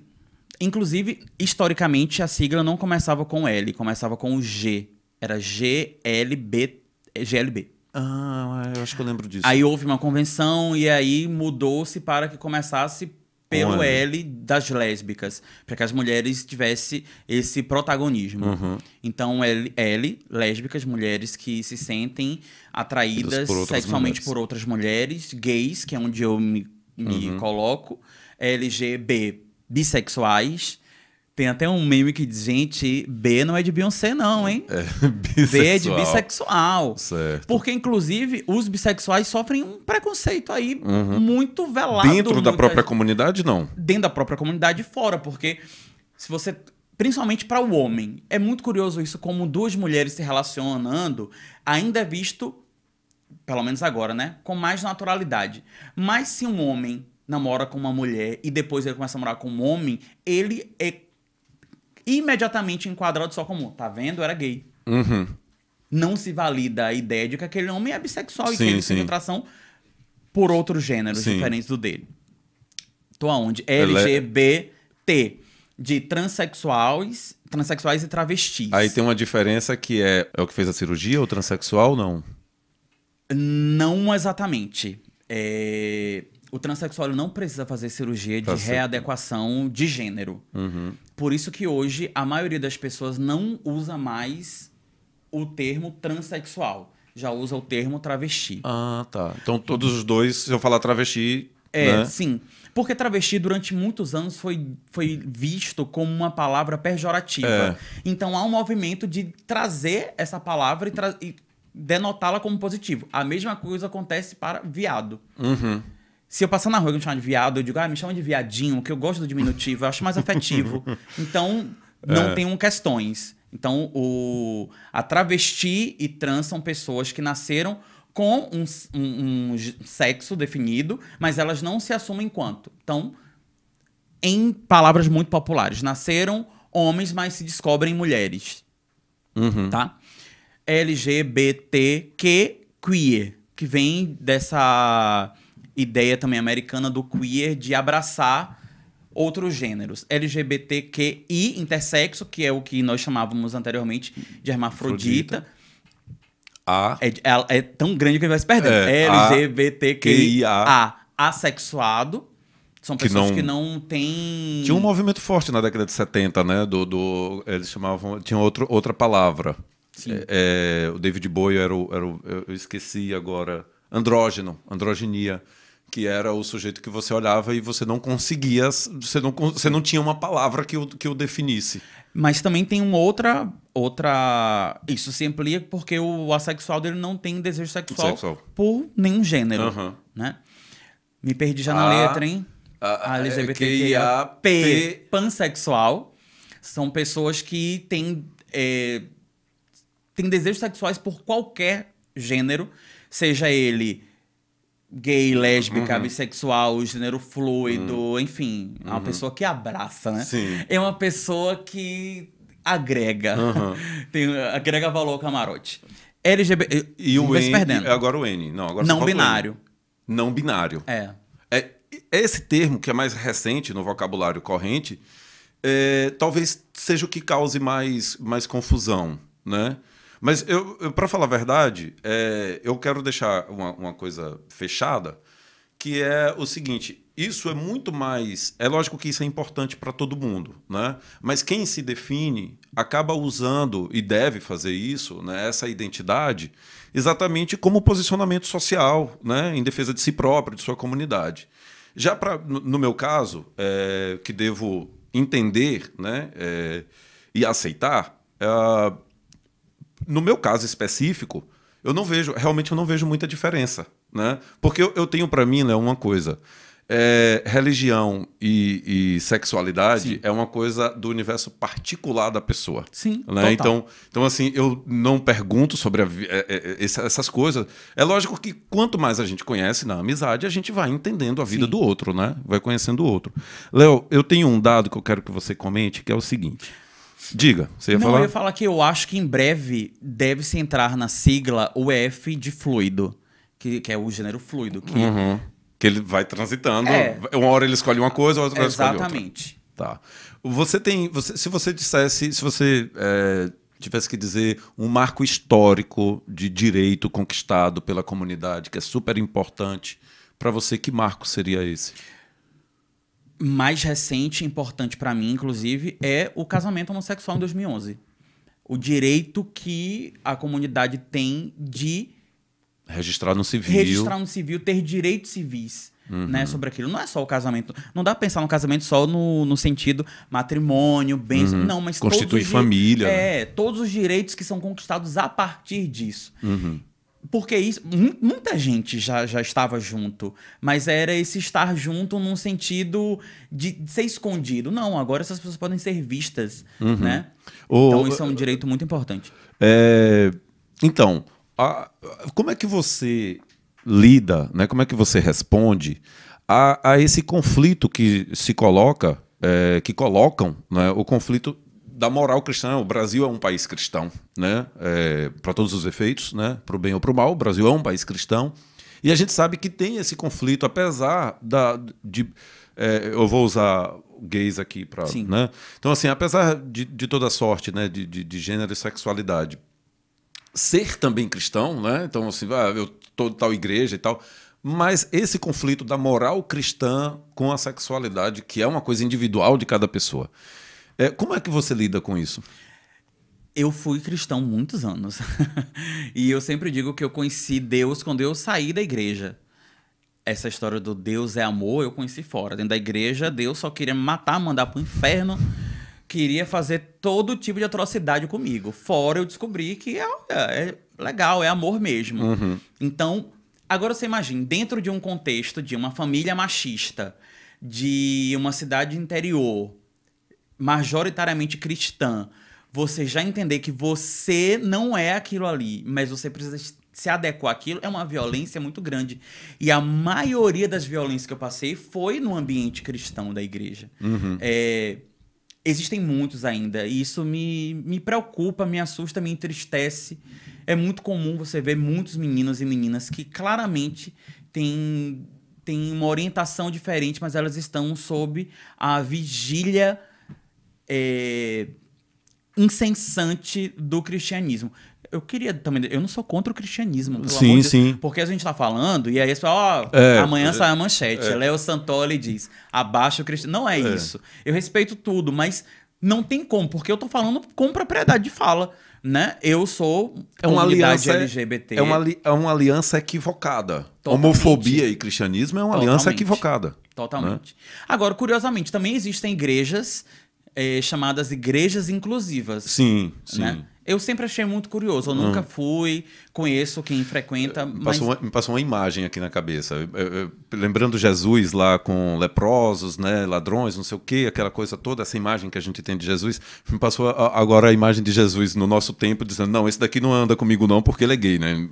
Inclusive, historicamente, a sigla não começava com L, começava com o G. Era GLB. Eu acho que eu lembro disso. Aí houve uma convenção e aí mudou-se para que começasse pelo L das lésbicas, para que as mulheres tivessem esse protagonismo. Uhum. Então, L, lésbicas, mulheres que se sentem atraídas sexualmente por outras mulheres, gays, que é onde eu me coloco, LGB, bissexuais. Tem até um meme que diz, gente, B não é de Beyoncé não, hein? B é de bissexual. Certo. Porque, inclusive, os bissexuais sofrem um preconceito aí muito velado. Dentro da própria comunidade, não? Dentro da própria comunidade e fora, porque se você... Principalmente para o homem. É muito curioso isso, como duas mulheres se relacionando ainda é visto, pelo menos agora, né? Com mais naturalidade. Mas se um homem namora com uma mulher e depois ele começa a namorar com um homem, ele é imediatamente enquadrado só como, tá vendo? Era gay. Uhum. Não se valida a ideia de que aquele homem é bissexual e que ele tem atração por outros gêneros diferentes do dele. Tô aonde? LGBT, de transexuais e travestis. Aí tem uma diferença que é o que fez a cirurgia, ou transexual, não? Não exatamente. O transexual não precisa fazer cirurgia de readequação de gênero. Uhum. Por isso que hoje a maioria das pessoas não usa mais o termo transexual. Já usa o termo travesti. Ah, tá. Então todos os dois, se eu falar travesti... né? Sim. Porque travesti durante muitos anos foi visto como uma palavra pejorativa. Então há um movimento de trazer essa palavra e denotá-la como positivo. A mesma coisa acontece para viado. Uhum. Se eu passar na rua e me chamar de viado, eu digo, me chama de viadinho, que eu gosto do diminutivo, eu acho mais afetivo. Então, não tenho questões. Então, a travesti e trans são pessoas que nasceram com um sexo definido, mas elas não se assumem enquanto. Então, em palavras muito populares, nasceram homens, mas se descobrem mulheres. Uhum. Tá? LGBTQ queer, que vem dessa ideia também americana do queer de abraçar outros gêneros. LGBTQI, intersexo, que é o que nós chamávamos anteriormente de hermafrodita. É tão grande que ele vai se perdendo. LGBTQIA, assexuado. São pessoas que não têm... Tinha um movimento forte na década de 70, né? Eles chamavam... Tinha outra palavra. Sim. O David Bowie era eu esqueci agora. Androginia. Que era o sujeito que você olhava e você não conseguia... Você não tinha uma palavra que o definisse. Mas também tem uma outra... Isso se amplia porque o assexual dele não tem desejo sexual por nenhum gênero. Uhum. Né? Me perdi já na letra, hein? A LGBTQIA+, pansexual. São pessoas que têm desejos sexuais por qualquer gênero, seja ele gay, lésbica, bissexual, gênero fluido, enfim. É uma pessoa que abraça, né? Sim. É uma pessoa que agrega. Agrega valor ao camarote. LGBT... E o vai se N, perdendo. agora o N. Não, agora só Não falta o N. binário. Não binário. É. É esse termo que é mais recente no vocabulário corrente, talvez seja o que cause mais confusão, né? Mas para falar a verdade, eu quero deixar uma coisa fechada, que é o seguinte: isso é muito mais... É lógico que isso é importante para todo mundo, né? Mas quem se define acaba usando, e deve fazer isso, né, essa identidade, exatamente como posicionamento social, né, em defesa de si próprio, de sua comunidade. Já no meu caso, que devo entender, né, e aceitar, no meu caso específico, realmente eu não vejo muita diferença, né? Porque eu tenho para mim, né, uma coisa: religião e sexualidade é uma coisa do universo particular da pessoa. Sim, né? total. Então, assim, eu não pergunto sobre essas coisas. É lógico que quanto mais a gente conhece na amizade, a gente vai entendendo a vida do outro, né? Vai conhecendo o outro. Léo, eu tenho um dado que eu quero que você comente, que é o seguinte. Diga, você ia falar? Eu ia falar que eu acho que em breve deve-se entrar na sigla o F de fluido, que é o gênero fluido. Que ele vai transitando. Uma hora ele escolhe uma coisa, outra hora ele escolhe outra. Exatamente. Tá. Se você tivesse que dizer um marco histórico de direito conquistado pela comunidade, que é super importante, para você, que marco seria esse? Mais recente e importante para mim, inclusive, é o casamento homossexual em 2011. O direito que a comunidade tem de registrar no civil, ter direitos civis, né, sobre aquilo. Não é só o casamento. Não dá pra pensar no casamento só no sentido matrimônio, bênção. Não, mas constituir família. Né? Todos os direitos que são conquistados a partir disso. Porque isso, muita gente já estava junto, mas era esse estar junto num sentido de ser escondido. Não, agora essas pessoas podem ser vistas, né? Então isso é um direito muito importante. Então, como é que você lida, né? Como é que você responde a esse conflito que se coloca, que colocam, né, o conflito da moral cristã? O Brasil é um país cristão, né? Para todos os efeitos, né? Para o bem ou para o mal, o Brasil é um país cristão. E a gente sabe que tem esse conflito, apesar eu vou usar gays aqui para... Né? Então, assim, apesar de toda sorte, né, de gênero e sexualidade, ser também cristão, né? Então, assim, eu tô de tal igreja e tal, mas esse conflito da moral cristã com a sexualidade, que é uma coisa individual de cada pessoa. Como é que você lida com isso? Eu fui cristão muitos anos. E eu sempre digo que eu conheci Deus quando eu saí da igreja. Essa história do Deus é amor, eu conheci fora. Dentro da igreja, Deus só queria me matar, mandar pro inferno, queria fazer todo tipo de atrocidade comigo. Fora eu descobri que é legal, é amor mesmo. Então, agora você imagina, dentro de um contexto de uma família machista, de uma cidade interior, majoritariamente cristã, você já entender que você não é aquilo ali, mas você precisa se adequar àquilo, é uma violência muito grande. E a maioria das violências que eu passei foi no ambiente cristão da igreja. Existem muitos ainda, e isso me preocupa, me assusta, me entristece. É muito comum você ver muitos meninos e meninas que claramente têm uma orientação diferente, mas elas estão sob a vigília incessante do cristianismo. Eu queria também... Eu não sou contra o cristianismo, pelo amor de Deus. Porque a gente tá falando, e aí você fala, amanhã sai a manchete. Léo Santoli diz, abaixo o cristianismo. Não é isso. Eu respeito tudo, mas não tem como, porque eu tô falando com propriedade de fala, né? Eu sou comunidade LGBT. É uma aliança equivocada. Totalmente. Homofobia e cristianismo é uma aliança equivocada. Totalmente. Né? Agora, curiosamente, também existem igrejas chamadas igrejas inclusivas. Sim. Né? Eu sempre achei muito curioso. Eu nunca fui, conheço quem frequenta, mas... Me passou uma imagem aqui na cabeça. Lembrando Jesus lá com leprosos, né, ladrões, não sei o quê, aquela coisa toda, essa imagem que a gente tem de Jesus. Me passou agora a imagem de Jesus no nosso tempo, dizendo, não, esse daqui não anda comigo não, porque ele é gay, né?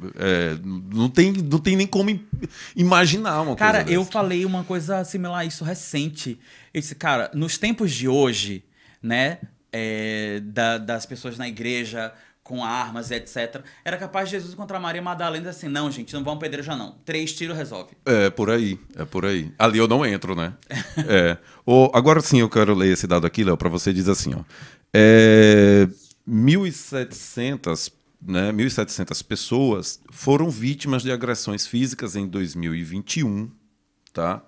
Não tem nem como imaginar uma coisa Cara, eu dessa. falei uma coisa similar a isso recente. Eu disse, cara, nos tempos de hoje, né, das pessoas na igreja com armas, etc., era capaz de Jesus encontrar Maria Madalena e dizer assim, não, gente, não vão apedrejar não. 3 tiros resolve. É por aí. Ali eu não entro, né? Agora sim eu quero ler esse dado aqui, Léo, para você dizer assim, ó. 1.700, né, 1.700 pessoas foram vítimas de agressões físicas em 2021, tá?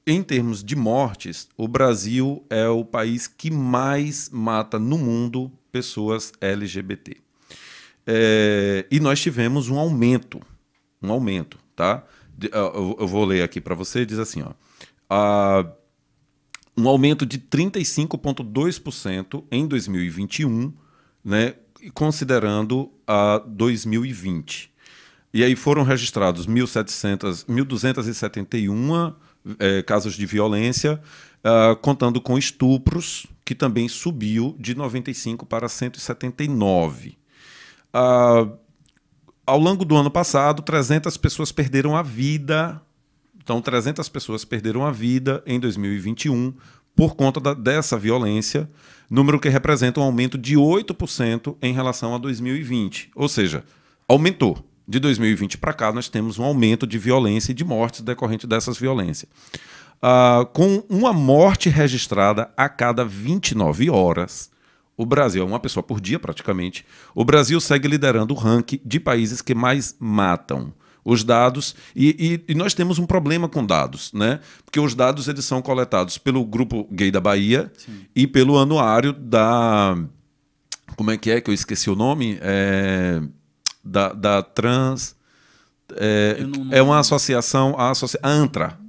Em termos de mortes, o Brasil é o país que mais mata no mundo pessoas LGBT. E nós tivemos um aumento, tá? Eu vou ler aqui para você, diz assim, ó, um aumento de 35,2% em 2021, né, considerando a 2020. E aí foram registrados 1.271 casos de violência, contando com estupros, que também subiu de 95 para 179. Ao longo do ano passado, 300 pessoas perderam a vida. Então, 300 pessoas perderam a vida em 2021 por conta dessa violência, número que representa um aumento de 8% em relação a 2020. Ou seja, aumentou. De 2020 para cá, nós temos um aumento de violência e de mortes decorrente dessas violências. Com uma morte registrada a cada 29 horas, o Brasil, é uma pessoa por dia praticamente, o Brasil segue liderando o ranking de países que mais matam. Os dados, e nós temos um problema com dados, né? Porque os dados eles são coletados pelo Grupo Gay da Bahia. Sim. E pelo anuário da... Como é que eu esqueci o nome? Da Trans... É uma associação, a ANTRA,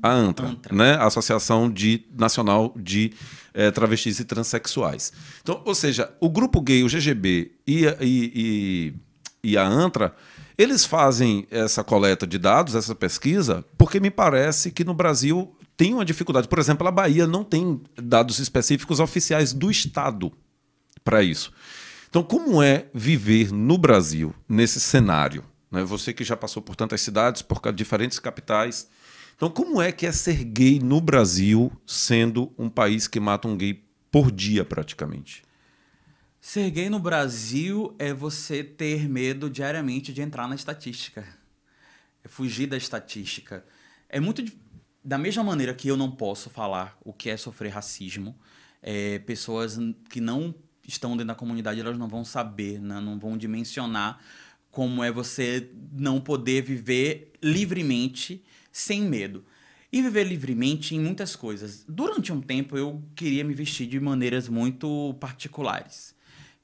né? A Associação Nacional de Travestis e Transsexuais. Então, ou seja, o Grupo Gay, o GGB e a ANTRA, eles fazem essa coleta de dados, essa pesquisa, porque me parece que no Brasil tem uma dificuldade. Por exemplo, a Bahia não tem dados específicos oficiais do Estado para isso. Então, como é viver no Brasil nesse cenário? Né? Você que já passou por tantas cidades, por diferentes capitais. Então, como é que é ser gay no Brasil, sendo um país que mata um gay por dia, praticamente? Ser gay no Brasil é você ter medo diariamente de entrar na estatística. É fugir da estatística. É muito... Da mesma maneira que eu não posso falar o que é sofrer racismo, pessoas que não estão dentro da comunidade, elas não vão saber, né? Não vão dimensionar como é você não poder viver livremente, sem medo. E viver livremente em muitas coisas. Durante um tempo, eu queria me vestir de maneiras muito particulares.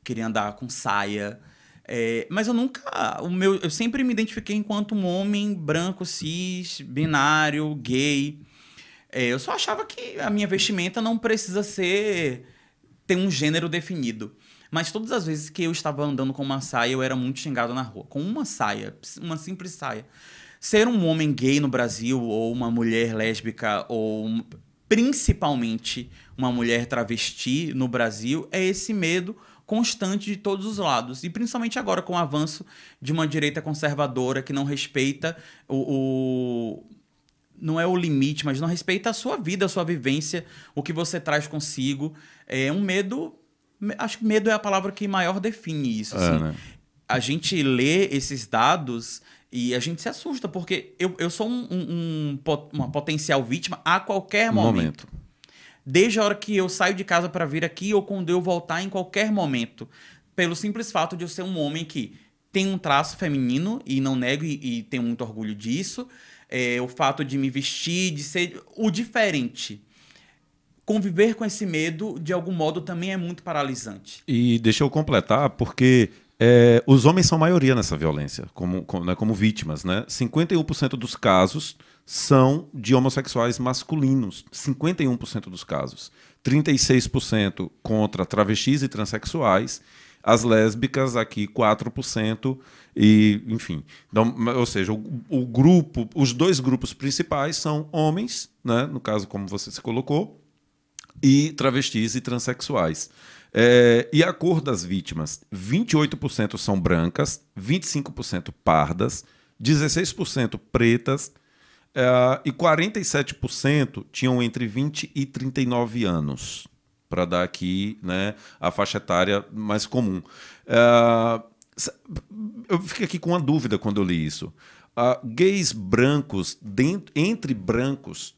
Queria andar com saia. Mas eu nunca... Eu sempre me identifiquei enquanto um homem branco, cis, binário, gay. Eu só achava que a minha vestimenta não precisa ter um gênero definido. Mas todas as vezes que eu estava andando com uma saia, eu era muito xingado na rua. Com uma saia, uma simples saia. Ser um homem gay no Brasil, ou uma mulher lésbica, ou principalmente uma mulher travesti no Brasil, é esse medo constante de todos os lados. E principalmente agora, com o avanço de uma direita conservadora que não respeita não é o limite, mas não respeita a sua vida, a sua vivência, o que você traz consigo. É um medo... Acho que medo é a palavra que maior define isso. Assim. Né? A gente lê esses dados e a gente se assusta, porque eu sou uma potencial vítima a qualquer momento. Desde a hora que eu saio de casa para vir aqui ou quando eu voltar em qualquer momento. Pelo simples fato de eu ser um homem que tem um traço feminino, e não nego e tenho muito orgulho disso. O fato de me vestir, de ser o diferente. Conviver com esse medo, de algum modo, também é muito paralisante. E deixa eu completar, porque os homens são maioria nessa violência, como vítimas. Né? 51% dos casos são de homossexuais masculinos. 51% dos casos. 36% contra travestis e transexuais As lésbicas aqui 4%, e, enfim. Então, ou seja, o grupo, os dois grupos principais são homens, né, no caso, como você se colocou, e travestis e transexuais. E a cor das vítimas: 28% são brancas, 25% pardas, 16% pretas, e 47% tinham entre 20 e 39 anos, para dar aqui, né, a faixa etária mais comum. Eu fiquei aqui com uma dúvida quando eu li isso. Gays brancos, entre brancos,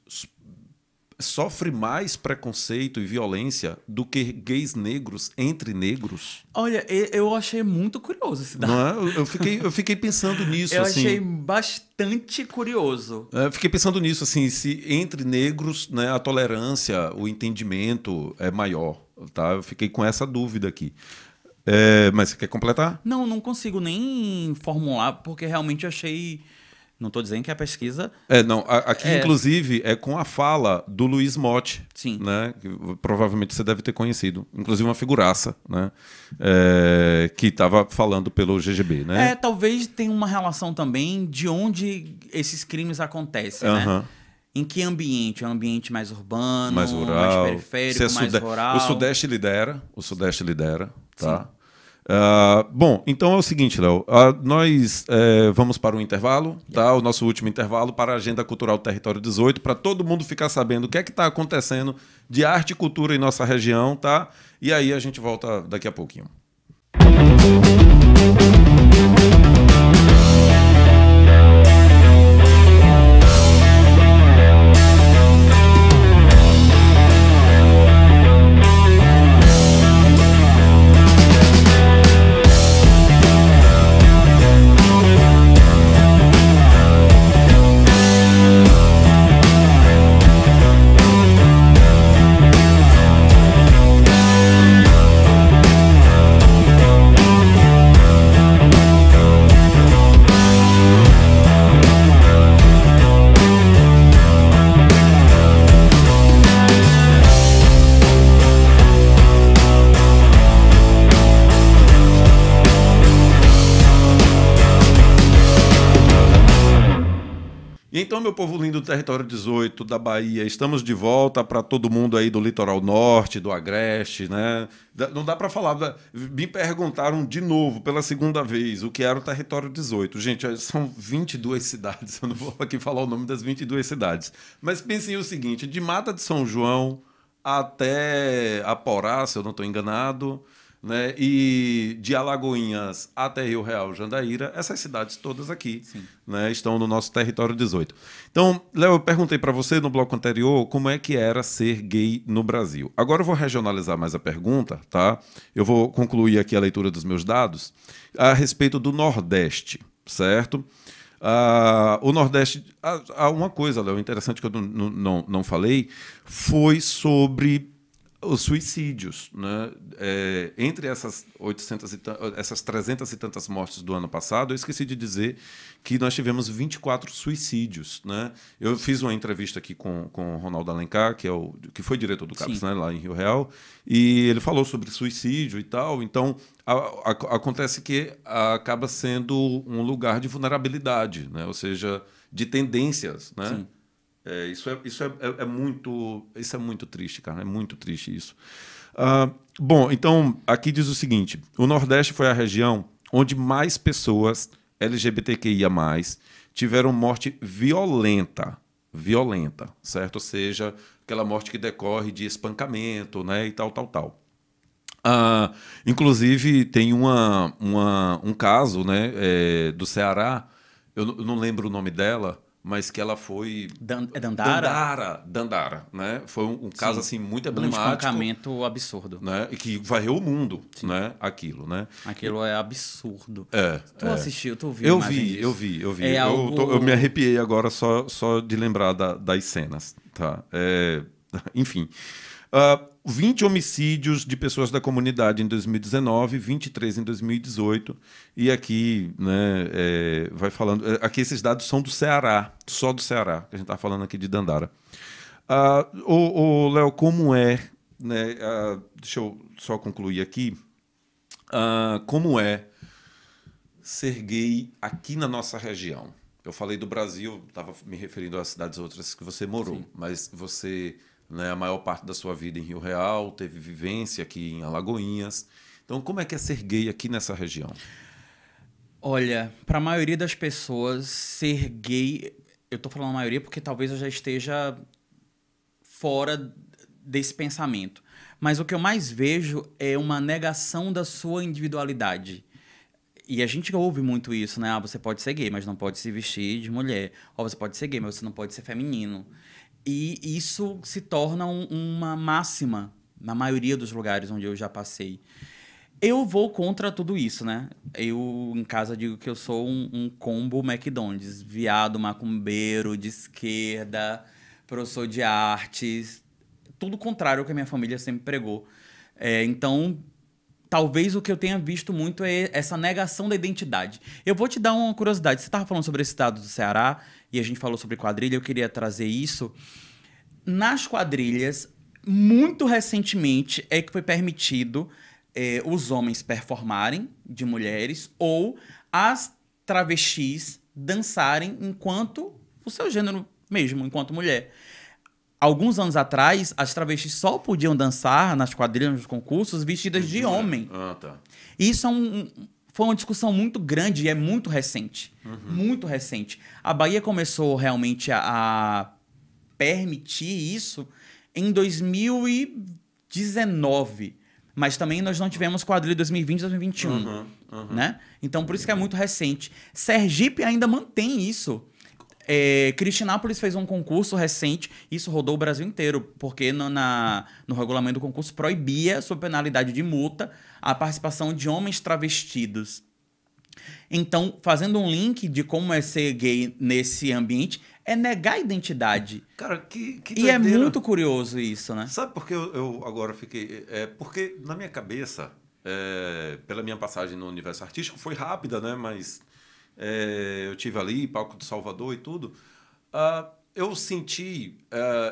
sofre mais preconceito e violência do que gays negros entre negros? Olha, eu achei muito curioso esse dado. Não é? Eu fiquei pensando nisso. Eu assim, achei bastante curioso. fiquei pensando nisso, assim, se entre negros, né, a tolerância, o entendimento é maior. Tá? Eu fiquei com essa dúvida aqui. Mas você quer completar? Não consigo nem formular, porque realmente eu achei... Não estou dizendo que a pesquisa... Aqui, inclusive, é com a fala do Luiz Motti. Sim. Né, que provavelmente você deve ter conhecido. Inclusive uma figuraça, né, que estava falando pelo GGB. Né? Talvez tenha uma relação também de onde esses crimes acontecem, né? Em que ambiente? É um ambiente mais urbano, mais rural, mais periférico, mais rural? O Sudeste lidera, tá? Bom, então é o seguinte, Léo. Nós vamos para um intervalo, tá? O nosso último intervalo para a Agenda Cultural Território 18, para todo mundo ficar sabendo o que é que está acontecendo de arte e cultura em nossa região, tá? E aí a gente volta daqui a pouquinho. Então, meu povo lindo do Território 18, da Bahia, estamos de volta para todo mundo aí do litoral norte, do agreste, né? Não dá para falar. Me perguntaram de novo, pela segunda vez, o que era o Território 18. Gente, são 22 cidades, eu não vou aqui falar o nome das 22 cidades. Mas pensem o seguinte, de Mata de São João até Aporá, se eu não estou enganado, né? E de Alagoinhas até Rio Real, Jandaíra, essas cidades todas aqui, né, estão no nosso Território 18. Então, Léo, eu perguntei para você no bloco anterior como é que era ser gay no Brasil. Agora eu vou regionalizar mais a pergunta, tá? Eu vou concluir aqui a leitura dos meus dados a respeito do Nordeste, certo? O Nordeste... uma coisa, Léo, interessante que eu não falei, foi sobre os suicídios, né? Entre essas 300 e tantas mortes do ano passado, eu esqueci de dizer que nós tivemos 24 suicídios, né? Eu fiz uma entrevista aqui com o Ronaldo Alencar, que foi diretor do CAPES, né, lá em Rio Real, e ele falou sobre suicídio e tal. Então, acontece que acaba sendo um lugar de vulnerabilidade, né? Ou seja, de tendências, né? Sim. Isso é muito triste, cara. É muito triste isso. Bom, então, aqui diz o seguinte: o Nordeste foi a região onde mais pessoas LGBTQIA+, tiveram morte violenta, certo? Ou seja, aquela morte que decorre de espancamento, né? E tal. Inclusive, tem um caso, né, do Ceará, eu não lembro o nome dela, mas que ela foi... Dandara? Dandara, né? Foi um caso assim muito emblemático. Um espancamento absurdo. Né? E que varreu o mundo, né? Aquilo, né? Aquilo é absurdo. Tu assistiu, tu viu? Eu vi. Eu me arrepiei agora só de lembrar das cenas, tá? Enfim. 20 homicídios de pessoas da comunidade em 2019, 23 em 2018, e aqui, né, vai falando... Aqui esses dados são do Ceará, só do Ceará, que a gente está falando aqui de Dandara. Léo, como é... Né, deixa eu só concluir aqui. como é ser gay aqui na nossa região? Eu falei do Brasil, estava me referindo às cidades outras que você morou, Sim. mas você, né, a maior parte da sua vida em Rio Real, teve vivência aqui em Alagoinhas. Então, como é que é ser gay aqui nessa região? Olha, para a maioria das pessoas, ser gay... Eu tô falando a maioria porque talvez eu já esteja fora desse pensamento. Mas o que eu mais vejo é uma negação da sua individualidade. E a gente ouve muito isso, né? Ah, você pode ser gay, mas não pode se vestir de mulher. Ou você pode ser gay, mas você não pode ser feminino. E isso se torna uma máxima na maioria dos lugares onde eu já passei. Eu vou contra tudo isso, né? Eu, em casa, digo que eu sou um combo McDonald's. Viado, macumbeiro, de esquerda, professor de artes. Tudo contrário ao que a minha família sempre pregou. Então, talvez o que eu tenha visto muito é essa negação da identidade. Eu vou te dar uma curiosidade. Você estava falando sobre esse estado do Ceará e a gente falou sobre quadrilha. Eu queria trazer isso. Nas quadrilhas, muito recentemente, é que foi permitido os homens performarem de mulheres ou as travestis dançarem enquanto o seu gênero mesmo, enquanto mulher. Alguns anos atrás, as travestis só podiam dançar nas quadrilhas, nos concursos, vestidas de homem. Tá. Isso foi uma discussão muito grande e é muito recente. Muito recente. A Bahia começou realmente a permitir isso em 2019. Mas também nós não tivemos quadrilha 2020 e 2021. Né? Então, por isso que é muito recente. Sergipe ainda mantém isso. Cristianápolis fez um concurso recente, isso rodou o Brasil inteiro, porque no regulamento do concurso proibia, sob penalidade de multa, a participação de homens travestidos. Então, fazendo um link de como é ser gay nesse ambiente, é negar a identidade. Cara, que E doideira. é muito curioso isso, né? Sabe por que eu agora fiquei... porque na minha cabeça, pela minha passagem no universo artístico, foi rápida, né? Mas eu tive ali, palco de Salvador e tudo. Eu senti...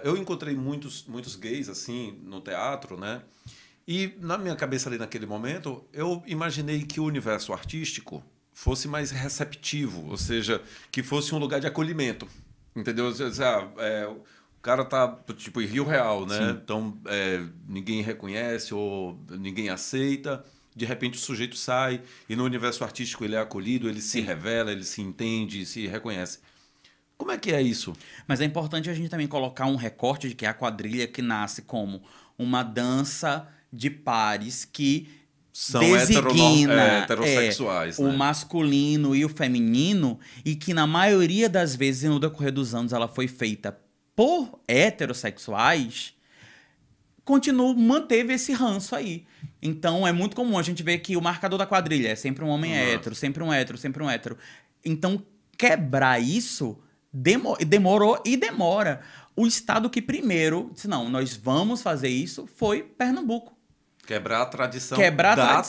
eu encontrei muitos gays, assim, no teatro, né? E na minha cabeça ali naquele momento, eu imaginei que o universo artístico fosse mais receptivo, ou seja, que fosse um lugar de acolhimento. Entendeu? O cara tá, tipo, em Rio Real, né? Sim. Então, ninguém reconhece ou ninguém aceita. De repente, o sujeito sai e no universo artístico ele é acolhido, ele se revela, ele se entende, se reconhece. Como é que é isso? Mas é importante a gente também colocar um recorte de que a quadrilha que nasce como uma dança de pares que São designa heterossexuais, o né? masculino e o feminino, e que na maioria das vezes, no decorrer dos anos, ela foi feita por heterossexuais, manteve esse ranço aí. Então é muito comum a gente ver que o marcador da quadrilha é sempre um homem hétero, sempre um hétero, sempre um hétero. Então quebrar isso demorou e demora. O estado que primeiro disse, não, nós vamos fazer isso, foi Pernambuco. Quebrar a tradição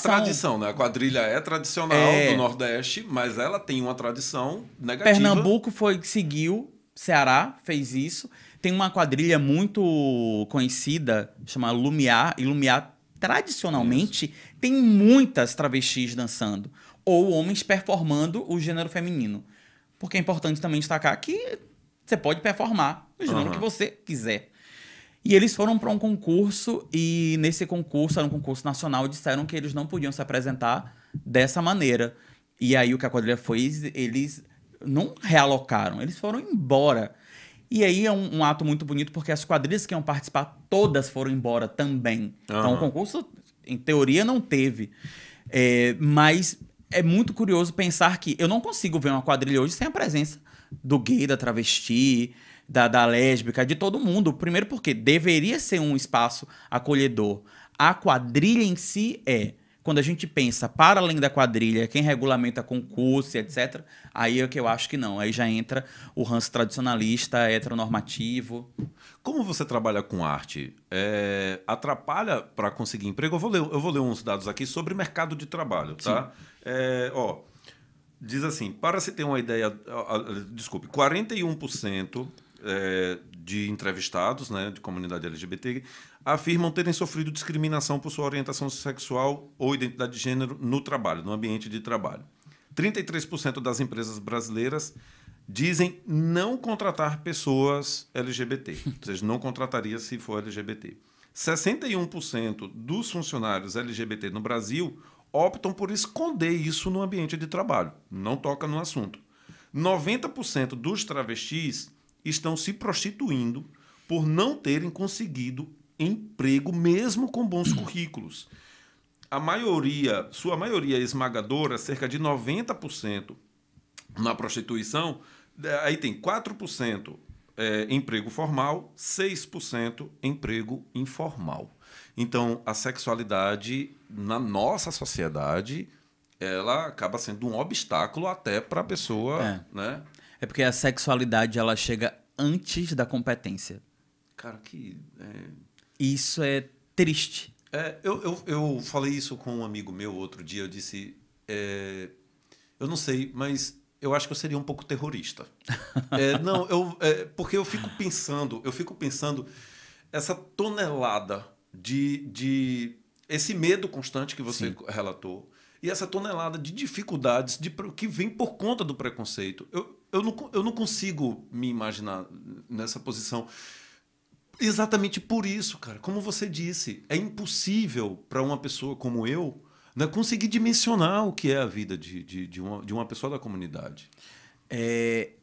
tradição, né? A quadrilha é tradicional do Nordeste, mas ela tem uma tradição negativa. Pernambuco seguiu, Ceará fez isso. Tem uma quadrilha muito conhecida, chamada Lumiar, e Lumiar, tradicionalmente, tem muitas travestis dançando, ou homens performando o gênero feminino. Porque é importante também destacar que você pode performar o gênero que você quiser. E eles foram para um concurso, e nesse concurso, era um concurso nacional, disseram que eles não podiam se apresentar dessa maneira. E aí o que a quadrilha fez, eles não realocaram, eles foram embora. E aí é um ato muito bonito, porque as quadrilhas que iam participar, todas foram embora também. Então o concurso, em teoria, não teve. Mas é muito curioso pensar que eu não consigo ver uma quadrilha hoje sem a presença do gay, da travesti, da lésbica, de todo mundo. Primeiro porque deveria ser um espaço acolhedor. A quadrilha em si quando a gente pensa para além da quadrilha, quem regulamenta concurso, etc., aí é que eu acho que não. Aí já entra o ranço tradicionalista, heteronormativo. Como você trabalha com arte? Atrapalha para conseguir emprego? Eu vou ler uns dados aqui sobre mercado de trabalho, tá? Diz assim, para se ter uma ideia... Desculpe, 41% de entrevistados, né, de comunidade LGBT, afirmam terem sofrido discriminação por sua orientação sexual ou identidade de gênero no trabalho, no ambiente de trabalho. 33% das empresas brasileiras dizem não contratar pessoas LGBT, ou seja, não contrataria se for LGBT. 61% dos funcionários LGBT no Brasil optam por esconder isso no ambiente de trabalho, não toca no assunto. 90% dos travestis estão se prostituindo por não terem conseguido emprego, mesmo com bons currículos. Sua maioria esmagadora, cerca de 90% na prostituição, aí tem 4% emprego formal, 6% emprego informal. Então, a sexualidade na nossa sociedade, ela acaba sendo um obstáculo até para a pessoa, né? É porque a sexualidade ela chega antes da competência. Cara, Isso é triste. Eu falei isso com um amigo meu outro dia. Eu disse, eu não sei, mas eu acho que eu seria um pouco terrorista. Porque eu fico pensando essa tonelada de esse medo constante que você relatou e essa tonelada de dificuldades que vem por conta do preconceito. Eu não consigo me imaginar nessa posição. Exatamente por isso, cara. Como você disse, é impossível para uma pessoa como eu, né, conseguir dimensionar o que é a vida de uma pessoa da comunidade. Você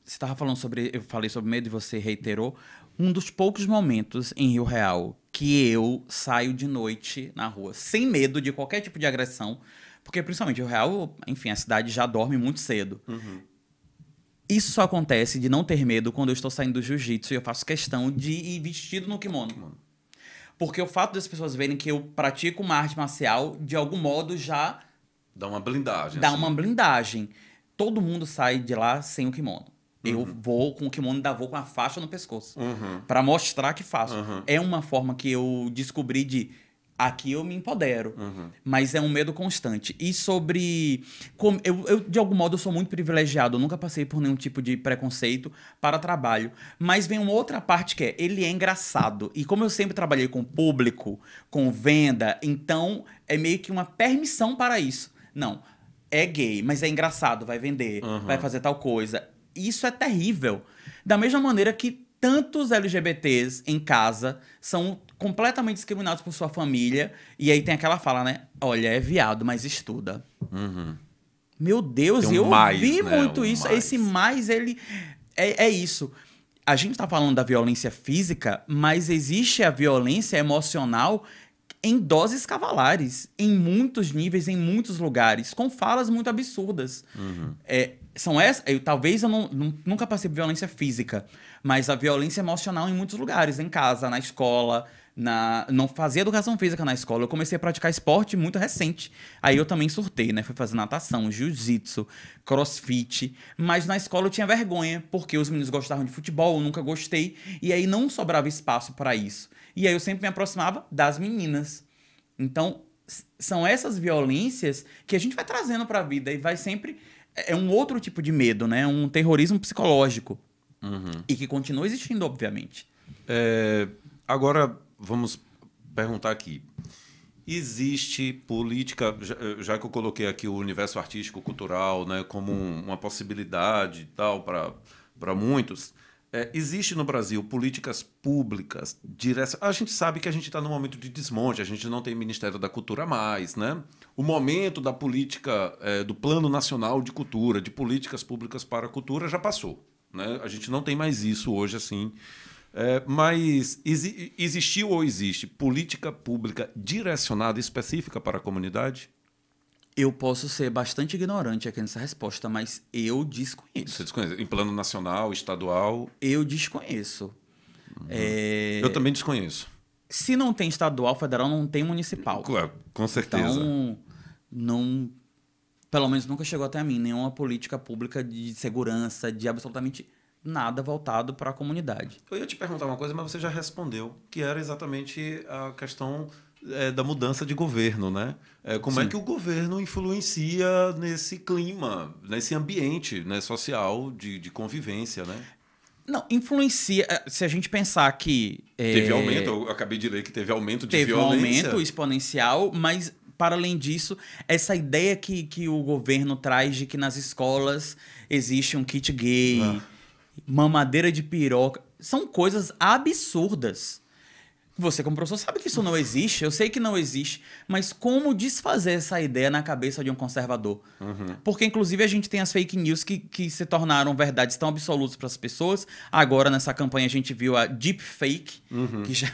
estava falando eu falei sobre medo e você reiterou. Um dos poucos momentos em Rio Real que eu saio de noite na rua, sem medo de qualquer tipo de agressão, porque principalmente Rio Real, enfim, a cidade já dorme muito cedo. Uhum. Isso só acontece de não ter medo quando eu estou saindo do jiu-jitsu e eu faço questão de ir vestido no kimono. Porque o fato das pessoas verem que eu pratico uma arte marcial, de algum modo já... Dá uma blindagem. Dá uma blindagem. Todo mundo sai de lá sem o kimono. Eu vou com o kimono, ainda vou com a faixa no pescoço. Pra mostrar que faço. É uma forma que eu descobri de... Aqui eu me empodero. Mas é um medo constante. E sobre... Eu, de algum modo, eu sou muito privilegiado. Eu nunca passei por nenhum tipo de preconceito para trabalho. Mas vem uma outra parte que ele é engraçado. E como eu sempre trabalhei com público, com venda, então é meio que uma permissão para isso. Não, é gay, mas é engraçado, vai vender, vai fazer tal coisa. Isso é terrível. Da mesma maneira que tantos LGBTs em casa são completamente discriminados por sua família. E aí tem aquela fala, né? Olha, é viado, mas estuda. Meu Deus, eu vi muito isso. Mais. Esse mais, ele... É isso. A gente tá falando da violência física, mas existe a violência emocional em doses cavalares. Em muitos níveis, em muitos lugares. Com falas muito absurdas. São essas... Talvez eu nunca passei por violência física. Mas a violência emocional em muitos lugares. Em casa, na escola... Não fazia educação física na escola. Eu comecei a praticar esporte muito recente. Aí eu também surtei, né? Fui fazer natação, jiu-jitsu, crossfit. Mas na escola eu tinha vergonha, porque os meninos gostavam de futebol, eu nunca gostei. E aí não sobrava espaço para isso. E aí eu sempre me aproximava das meninas. Então, são essas violências que a gente vai trazendo para a vida. E vai sempre... É um outro tipo de medo, né? Um terrorismo psicológico. E que continua existindo, obviamente. Agora... Vamos perguntar aqui. Existe política, já que eu coloquei aqui o universo artístico cultural, né, como uma possibilidade e tal para muitos, existe no Brasil políticas públicas diretas? A gente sabe que a gente está num momento de desmonte, a gente não tem Ministério da Cultura mais, né? O momento da política, do Plano Nacional de Cultura, de políticas públicas para a cultura já passou, né? A gente não tem mais isso hoje assim. Mas existiu ou existe política pública direcionada, específica para a comunidade? Eu posso ser bastante ignorante aqui nessa resposta, mas eu desconheço. Você desconhece? Em plano nacional, estadual? Eu desconheço. Eu também desconheço. Se não tem estadual, federal, não tem municipal. Com certeza. Então, pelo menos nunca chegou até a mim nenhuma política pública de segurança, de absolutamente... nada voltado para a comunidade. Eu ia te perguntar uma coisa, mas você já respondeu, que era exatamente a questão da mudança de governo, né? Como é que o governo influencia nesse clima, nesse ambiente, né, social de convivência, né? Não, influencia. Se a gente pensar que. Teve aumento, eu acabei de ler que teve aumento de teve violência. Teve um aumento exponencial, mas, para além disso, essa ideia que o governo traz de que nas escolas existe um kit gay, mamadeira de piroca, são coisas absurdas. Você, como professor, sabe que isso não existe. Eu sei que não existe. Mas como desfazer essa ideia na cabeça de um conservador? Porque, inclusive, a gente tem as fake news que se tornaram verdades tão absolutas para as pessoas. Agora, nessa campanha, a gente viu a deepfake, que já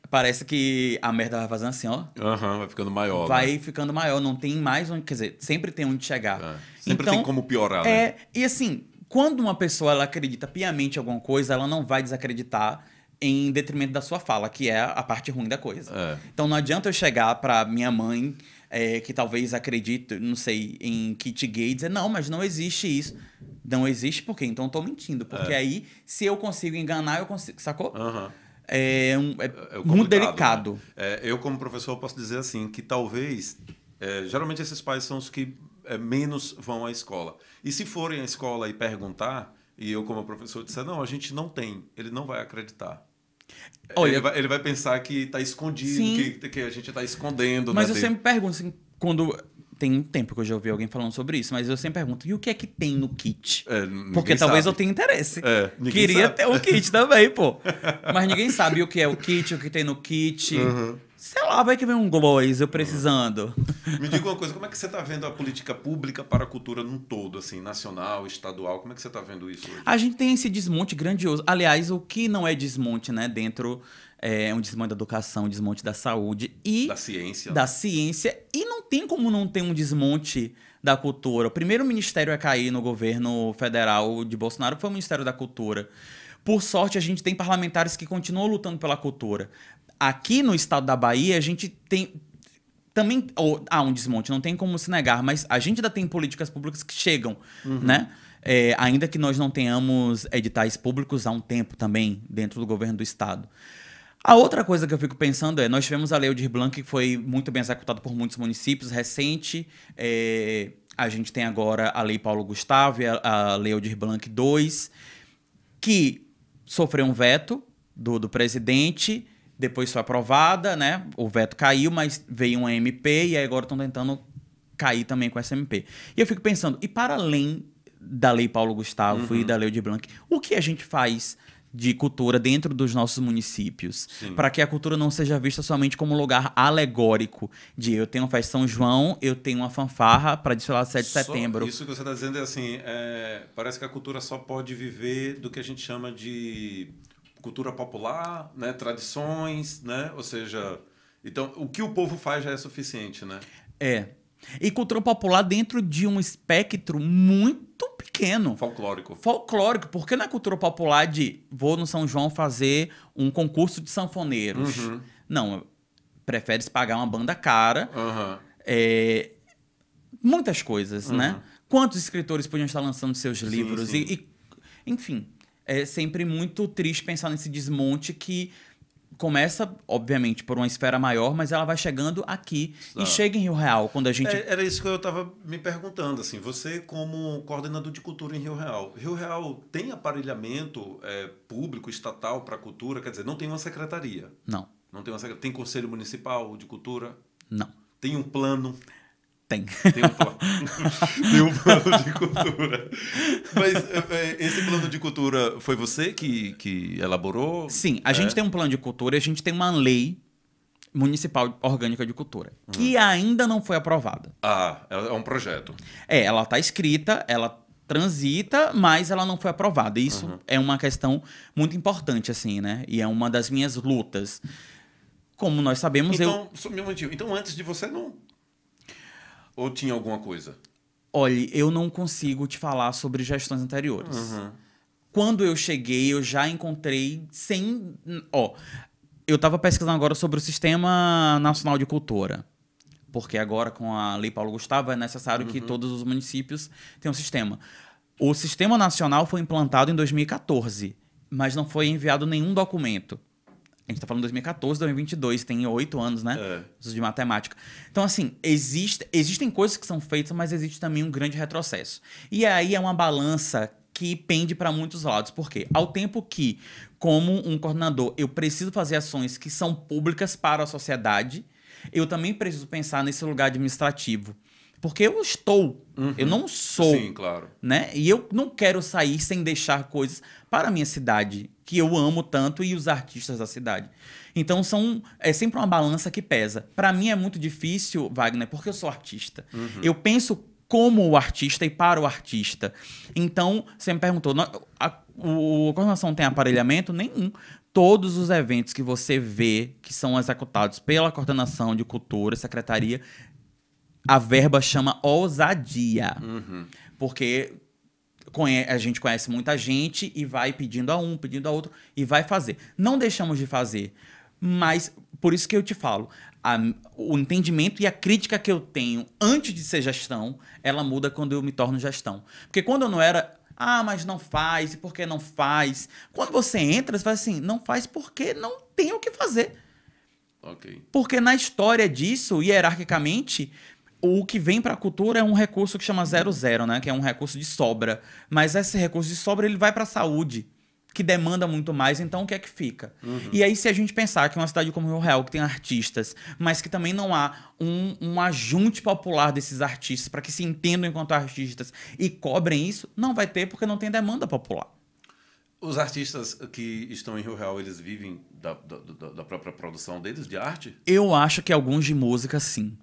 parece que a merda vai fazendo assim, ó. Vai ficando maior. Vai ficando maior. Não tem mais onde... Quer dizer, sempre tem onde chegar. Sempre tem como piorar, né? E assim, quando uma pessoa ela acredita piamente em alguma coisa, ela não vai desacreditar em detrimento da sua fala, que é a parte ruim da coisa. Então não adianta eu chegar pra minha mãe, que talvez acredite, não sei, em kit gay, e dizer, não, mas não existe isso. Não existe por quê? Então eu tô mentindo. Porque aí, se eu consigo enganar, eu consigo... Sacou? É muito delicado. Né? Eu, como professor, posso dizer assim, que talvez... geralmente esses pais são os que menos vão à escola. E se forem à escola e perguntar... E eu, como professor, disser, não, a gente não tem. Ele não vai acreditar. Olha, ele vai pensar que está escondido, que a gente está escondendo. Mas eu sempre pergunto, assim, quando... Tem um tempo que eu já ouvi alguém falando sobre isso, mas eu sempre pergunto, e o que é que tem no kit? Porque talvez eu tenha interesse. Queria ter um kit também, pô. Mas ninguém sabe o que é o kit, o que tem no kit. Sei lá, vai que vem um gloss, eu precisando. Me diga uma coisa, como é que você está vendo a política pública para a cultura num todo, assim, nacional, estadual? Como é que você está vendo isso hoje? A gente tem esse desmonte grandioso. Aliás, o que não é desmonte, né? Dentro é um desmonte da educação, um desmonte da saúde e... Da ciência. Da ciência. E não tem como não ter um desmonte da cultura. O primeiro ministério a cair no governo federal de Bolsonaro foi o Ministério da Cultura. Por sorte, a gente tem parlamentares que continuam lutando pela cultura. Aqui no estado da Bahia, a gente tem também... há um desmonte, não tem como se negar, mas a gente ainda tem políticas públicas que chegam, né? Ainda que nós não tenhamos editais públicos há um tempo também dentro do governo do estado. A outra coisa que eu fico pensando nós tivemos a Lei Aldir Blanc, que foi muito bem executada por muitos municípios, recente. A gente tem agora a Lei Paulo Gustavo e a Lei Aldir Blanc II, que sofreu um veto do presidente, depois foi aprovada, né? O veto caiu, mas veio uma MP e aí agora estão tentando cair também com essa MP. E eu fico pensando, e para além da Lei Paulo Gustavo e da Lei Aldir Blanc, o que a gente faz de cultura dentro dos nossos municípios, para que a cultura não seja vista somente como um lugar alegórico de eu tenho uma festa São João, eu tenho uma fanfarra para desfilar 7 de setembro. Isso que você está dizendo é assim, parece que a cultura só pode viver do que a gente chama de cultura popular, né, tradições, né? Ou seja, então o que o povo faz já é suficiente, né? E cultura popular dentro de um espectro muito pequeno. Folclórico, porque não é cultura popular de vou no São João fazer um concurso de sanfoneiros. Não, prefere-se pagar uma banda cara. Muitas coisas, né? Quantos escritores podiam estar lançando seus livros? E, enfim, é sempre muito triste pensar nesse desmonte que começa, obviamente, por uma esfera maior, mas ela vai chegando aqui e chega em Rio Real, quando a gente... Era isso que eu estava me perguntando, assim, você como coordenador de cultura em Rio Real tem aparelhamento público, estatal para cultura? Quer dizer, não tem uma secretaria? Não. Não tem uma secretaria? Tem conselho municipal de cultura? Não. Tem um plano? Tem. Tem um plano. Tem um plano de cultura. Mas esse plano de cultura foi você que elaborou? Sim, a gente tem um plano de cultura e a gente tem uma lei municipal orgânica de cultura, que ainda não foi aprovada. É um projeto. Ela está escrita, ela transita, mas ela não foi aprovada. Isso é uma questão muito importante, assim, né? E é uma das minhas lutas. Como nós sabemos, Então, antes de você não... Ou tinha alguma coisa? Olha, eu não consigo te falar sobre gestões anteriores. Quando eu cheguei, eu já encontrei eu estava pesquisando agora sobre o Sistema Nacional de Cultura. Porque agora, com a Lei Paulo Gustavo, é necessário que todos os municípios tenham um sistema. O Sistema Nacional foi implantado em 2014, mas não foi enviado nenhum documento. A gente está falando de 2014, 2022, tem 8 anos, né? De matemática. Então, assim, existem coisas que são feitas, mas existe também um grande retrocesso. E aí é uma balança que pende para muitos lados. Por quê? Ao tempo que, como um coordenador, eu preciso fazer ações que são públicas para a sociedade, eu também preciso pensar nesse lugar administrativo. Porque eu eu não sou. Sim, claro. Né? E eu não quero sair sem deixar coisas para a minha cidade, que eu amo tanto, e os artistas da cidade. Então, é sempre uma balança que pesa. Para mim é muito difícil, Wagner, porque eu sou artista. Eu penso como o artista e para o artista. Então, você me perguntou, a coordenação tem aparelhamento? Nenhum. Todos os eventos que você vê que são executados pela coordenação de cultura, secretaria, a verba chama ousadia. Porque a gente conhece muita gente e vai pedindo a um, pedindo a outro, e vai fazer. Não deixamos de fazer, mas por isso que eu te falo, o entendimento e a crítica que eu tenho antes de ser gestão, ela muda quando eu me torno gestão. Porque quando eu não era, mas não faz, e por que não faz? Quando você entra, você faz assim, não faz porque não tem o que fazer. Ok. Porque na história disso, hierarquicamente, o que vem para a cultura é um recurso que chama 00, né? Que é um recurso de sobra. Mas esse recurso de sobra ele vai para a saúde, que demanda muito mais. Então, o que é que fica? E aí, se a gente pensar que uma cidade como Rio Real, que tem artistas, mas que também não há um ajunte popular desses artistas para que se entendam enquanto artistas e cobrem isso, não vai ter porque não tem demanda popular. Os artistas que estão em Rio Real, eles vivem da própria produção deles, de arte? Eu acho que alguns de música, sim.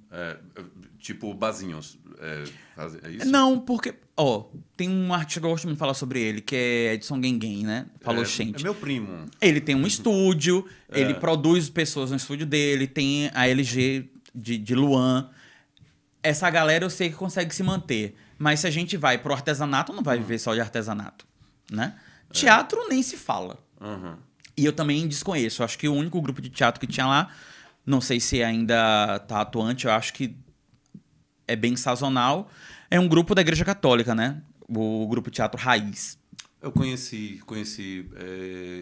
Tipo Bazinhos, é isso? Não, porque... tem um artista que eu gosto muito de falar sobre ele, que é Edson Guenguem, né? Falou gente. É meu primo. Ele tem um estúdio, ele produz pessoas no estúdio dele, tem a LG de Luan. Essa galera eu sei que consegue se manter. Mas se a gente vai pro artesanato, não vai viver só de artesanato, né? Teatro nem se fala. E eu também desconheço. Eu acho que o único grupo de teatro que tinha lá, não sei se ainda tá atuante, eu acho que é bem sazonal, é um grupo da Igreja Católica, né? O grupo Teatro Raiz. Eu conheci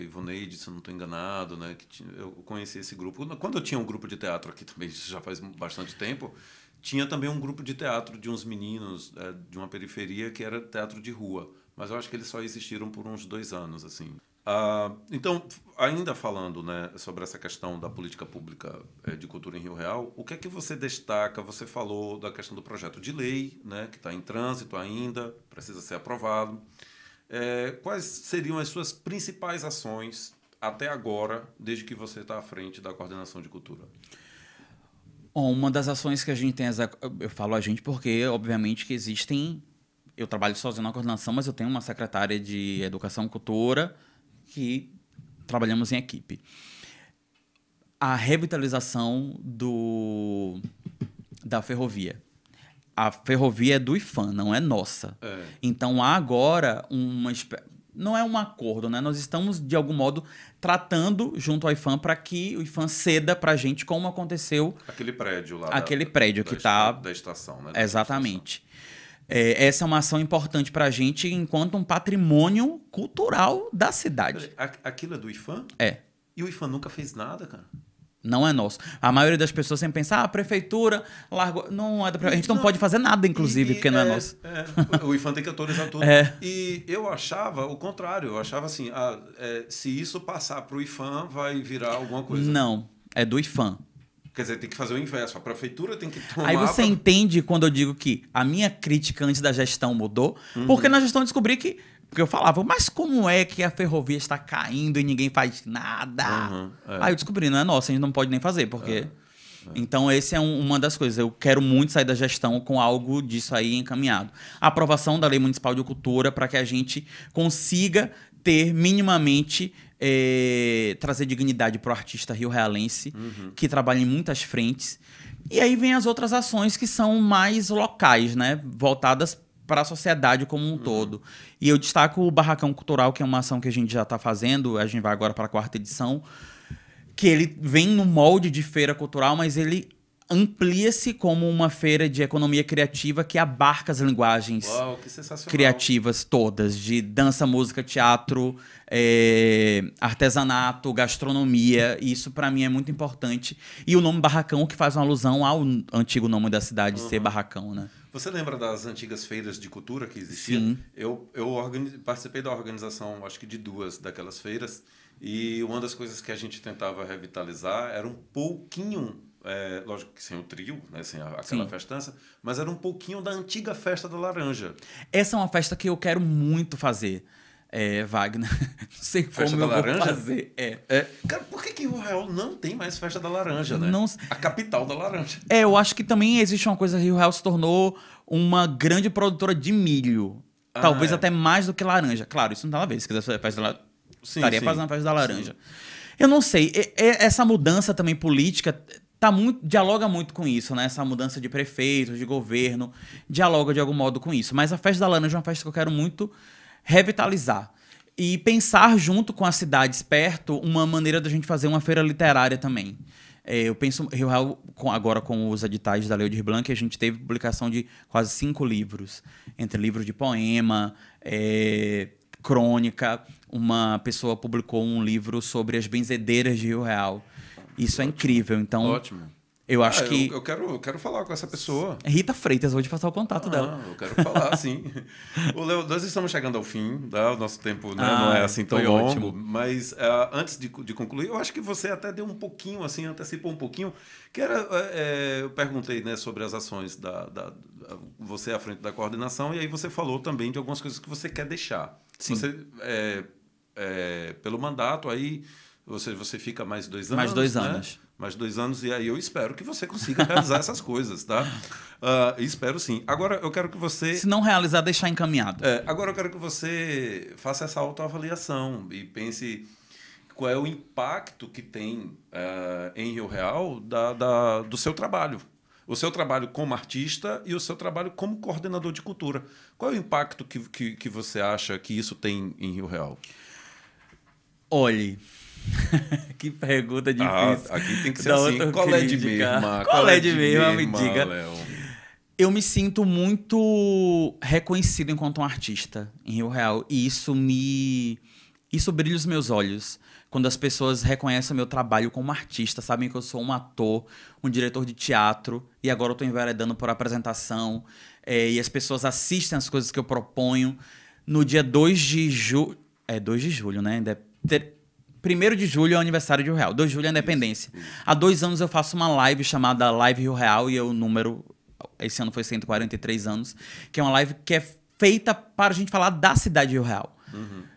Ivoneide, se eu não estou enganado, né? Eu conheci esse grupo. Quando eu tinha um grupo de teatro aqui também, isso já faz bastante tempo, tinha também um grupo de teatro de uns meninos de uma periferia que era teatro de rua. Mas eu acho que eles só existiram por uns 2 anos, assim. Então, ainda falando, né, sobre essa questão da política pública de cultura em Rio Real, o que é que você destaca? Você falou da questão do projeto de lei, né, que está em trânsito ainda, precisa ser aprovado. Quais seriam as suas principais ações até agora, desde que você está à frente da coordenação de cultura? Uma das ações que a gente tem, eu falo a gente porque, obviamente, que existem... Eu trabalho sozinho na coordenação, mas eu tenho uma secretária de Educação e Cultura que trabalhamos em equipe. A revitalização da ferrovia. A ferrovia é do IPHAN, não é nossa. Então, há agora não é um acordo, né? Nós estamos, de algum modo, tratando junto ao IPHAN para que o IPHAN ceda para a gente como aconteceu... Aquele prédio lá. Aquele prédio que está... Da estação, né? Exatamente. Essa é uma ação importante para a gente enquanto um patrimônio cultural da cidade. Aquilo é do IPHAN? E o IPHAN nunca fez nada, cara? Não é nosso. A maioria das pessoas sempre pensa, a prefeitura largou... Não é a gente não pode fazer nada, inclusive, porque não é nosso. O IPHAN tem que autorizar tudo. E eu achava o contrário. Eu achava assim, se isso passar para o IPHAN, vai virar alguma coisa. Não, é do IPHAN. Quer dizer, tem que fazer o inverso. A prefeitura tem que tomar... Aí você entende quando eu digo que a minha crítica antes da gestão mudou, porque na gestão eu descobri que... Porque eu falava, mas como é que a ferrovia está caindo e ninguém faz nada? Aí eu descobri, não é nossa, a gente não pode nem fazer, porque... Então, essa é uma das coisas. Eu quero muito sair da gestão com algo disso aí encaminhado. A aprovação da Lei Municipal de Cultura para que a gente consiga ter minimamente... trazer dignidade para o artista rio-realense, que trabalha em muitas frentes. E aí vem as outras ações que são mais locais, né? Voltadas para a sociedade como um todo. E eu destaco o Barracão Cultural, que é uma ação que a gente já está fazendo, a gente vai agora para a 4ª edição, que ele vem no molde de feira cultural, mas ele amplia-se como uma feira de economia criativa que abarca as linguagens Uau, que sensacional. criativas todas, de dança, música, teatro, artesanato, gastronomia. E isso, para mim, é muito importante. E o nome Barracão, que faz uma alusão ao antigo nome da cidade, ser Barracão, né? Você lembra das antigas feiras de cultura que existiam? Sim. Eu participei da organização, acho que de 2 daquelas feiras, e uma das coisas que a gente tentava revitalizar era um pouquinho, lógico que sem o trio, né, sem aquela Sim. festança, mas era um pouquinho da antiga festa da laranja. Essa é uma festa que eu quero muito fazer, Wagner. Não sei Festa como da eu vou laranja? fazer. Cara, por que Rio Real não tem mais festa da laranja, né? Não- A capital da laranja. Eu acho que também existe uma coisa, Rio Real se tornou uma grande produtora de milho. Talvez até mais do que laranja. Claro, isso não dá a ver. Se quiser fazer festa da laranja, estaria fazendo a festa da laranja. Eu não sei. Essa mudança também política dialoga muito com isso, né? Essa mudança de prefeitos, de governo, dialoga de algum modo com isso. Mas a festa da laranja é uma festa que eu quero muito revitalizar. E pensar junto com as cidades perto uma maneira da gente fazer uma feira literária também. Eu penso, Rio Real, agora com os editais da Lei Aldir Blanc, a gente teve publicação de quase 5 livros. Entre livros de poema, crônica. Uma pessoa publicou um livro sobre as benzedeiras de Rio Real. Isso é incrível. Então, Ótimo. eu acho que... Eu quero falar com essa pessoa. Rita Freitas, vou te passar o contato dela. Eu quero falar, sim. Léo, nós estamos chegando ao fim, tá? O nosso tempo, né, não é assim tão foi longo. ótimo. Mas antes de concluir, eu acho que você até deu um pouquinho, assim, antecipou um pouquinho, que era, eu perguntei, né, sobre as ações você à frente da coordenação, e aí você falou também de algumas coisas que você quer deixar. Sim. Você, pelo mandato, aí você fica mais 2 anos. Mais 2 né? anos. Mais 2 anos, e aí eu espero que você consiga realizar essas coisas, tá? Espero sim. Agora eu quero que você... Se não realizar, deixar encaminhado. Agora eu quero que você faça essa autoavaliação e pense qual é o impacto que tem em Rio Real do seu trabalho. O seu trabalho como artista e o seu trabalho como coordenador de cultura. Qual é o impacto que você acha que isso tem em Rio Real? Olhe... Que pergunta difícil. Aqui tem que ser Da assim. outra Qual é de crítica. mesma? Qual é de mesma? Me mesma, diga. Léo? Eu me sinto muito reconhecido enquanto um artista em Rio Real. E isso brilha os meus olhos. Quando as pessoas reconhecem o meu trabalho como artista, sabem que eu sou um ator, um diretor de teatro, e agora eu estou enveredando por apresentação, e as pessoas assistem as coisas que eu proponho. No dia 2 de julho... 2 de julho, né? 1º de julho é o aniversário de Rio Real. 2 de julho é a independência. Há 2 anos eu faço uma live chamada Live Rio Real, e o número, esse ano foi 143 anos, que é uma live que é feita para a gente falar da cidade de Rio Real.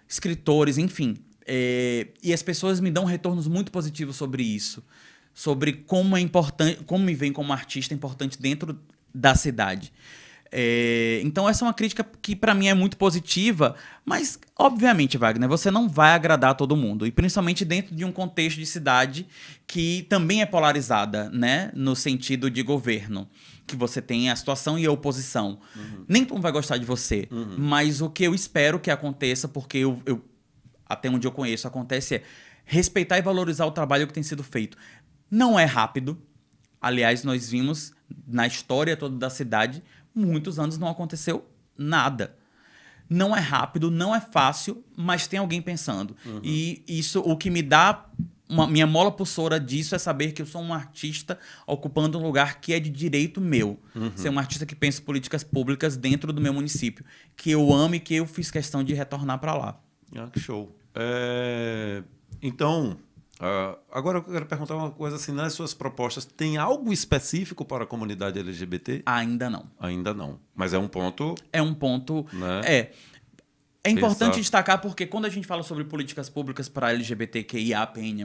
Escritores, enfim. E as pessoas me dão retornos muito positivos sobre isso. Sobre como é importante, como me veem como artista importante dentro da cidade. Então essa é uma crítica que para mim é muito positiva, mas obviamente, Wagner, você não vai agradar a todo mundo, e principalmente dentro de um contexto de cidade que também é polarizada, né, no sentido de governo, que você tem a situação e a oposição. Nem todo mundo vai gostar de você, mas o que eu espero que aconteça, porque eu até onde eu conheço acontece, é respeitar e valorizar o trabalho que tem sido feito. Não é rápido. Aliás, nós vimos na história toda da cidade, muitos anos não aconteceu nada. Não é rápido, não é fácil, mas tem alguém pensando. E isso, o que me dá minha mola pulsora disso é saber que eu sou um artista ocupando um lugar que é de direito meu. Ser um artista que pensa políticas públicas dentro do meu município, que eu amo e que eu fiz questão de retornar para lá. Que show. Então, agora eu quero perguntar uma coisa assim, nas suas propostas, tem algo específico para a comunidade LGBT? Ainda não. Ainda não. Mas é um ponto... É um ponto... Né? É importante destacar porque quando a gente fala sobre políticas públicas para LGBTQIAPN+,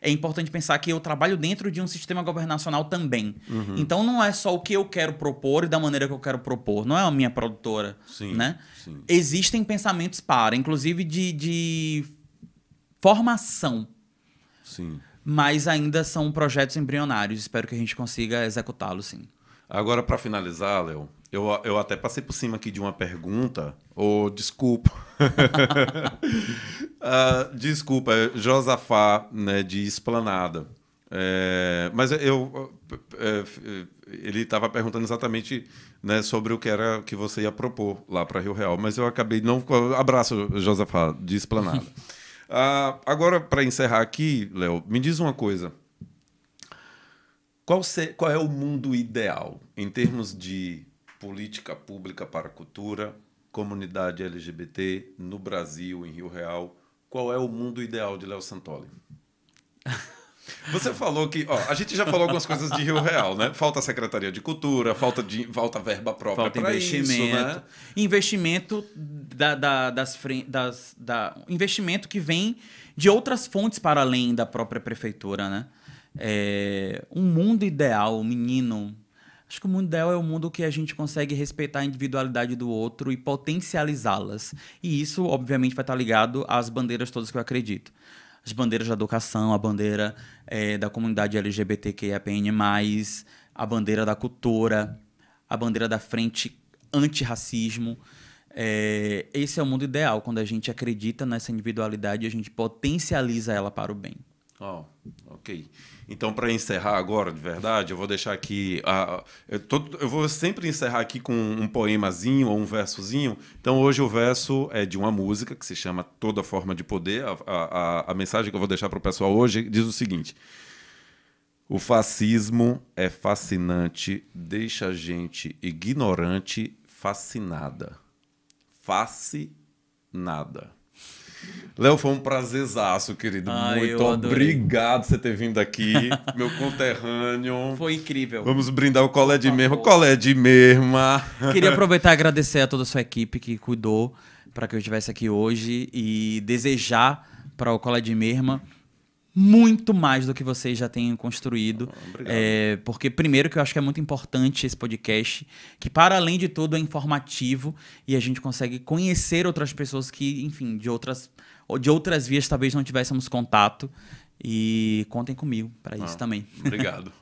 é importante pensar que eu trabalho dentro de um sistema governacional também. Então não é só o que eu quero propor e da maneira que eu quero propor. Não é a minha produtora. Sim, né? sim. Existem pensamentos inclusive de formação. Sim. Mas ainda são projetos embrionários. Espero que a gente consiga executá-los, sim. Agora, para finalizar, Léo, eu até passei por cima aqui de uma pergunta. Desculpa. Desculpa, Josafá, né, de Esplanada. Mas ele estava perguntando exatamente, né, sobre o que era que você ia propor lá para Rio Real, mas eu acabei não... Abraço, Josafá, de Esplanada. Agora, para encerrar aqui, Léo, me diz uma coisa. Qual é o mundo ideal em termos de política pública para a cultura, comunidade LGBT no Brasil, em Rio Real? Qual é o mundo ideal de Léo Santoli? Você falou que... a gente já falou algumas coisas de Rio Real, né? Falta Secretaria de Cultura, falta verba própria para investimento. Isso, né? Investimento investimento que vem de outras fontes para além da própria prefeitura, né? Um mundo ideal, menino... Acho que o mundo ideal é o mundo que a gente consegue respeitar a individualidade do outro e potencializá-las. E isso, obviamente, vai estar ligado às bandeiras todas que eu acredito. As bandeiras da educação, a bandeira da comunidade LGBTQIAPN+, a bandeira da cultura, a bandeira da frente antirracismo. Esse é o mundo ideal, quando a gente acredita nessa individualidade e a gente potencializa ela para o bem. Ok. Então, para encerrar agora, de verdade, eu vou deixar aqui... eu vou sempre encerrar aqui com um poemazinho ou um versozinho. Então, hoje o verso é de uma música que se chama Toda Forma de Poder. A mensagem que eu vou deixar para o pessoal hoje diz o seguinte: o fascismo é fascinante, deixa a gente ignorante, fascinada. Fascinada. Léo, foi um prazerzaço, querido. Muito obrigado por você ter vindo aqui, meu conterrâneo. Foi incrível. Vamos brindar o Colé de Merma. Colé de Merma. Queria aproveitar e agradecer a toda a sua equipe que cuidou para que eu estivesse aqui hoje e desejar para o Colé de Merma muito mais do que vocês já têm construído. Obrigado. Porque, primeiro, que eu acho que é muito importante esse podcast, que, para além de tudo, é informativo e a gente consegue conhecer outras pessoas que, enfim, de outras vias talvez não tivéssemos contato. E contem comigo para isso também. Obrigado.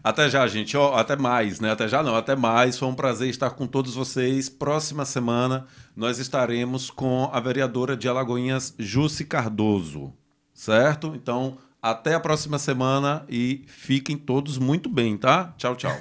Até já, gente. Até mais, né? Até já não, até mais. Foi um prazer estar com todos vocês. Próxima semana nós estaremos com a vereadora de Alagoinhas, Jussi Cardoso. Certo? Então, até a próxima semana e fiquem todos muito bem, tá? Tchau, tchau.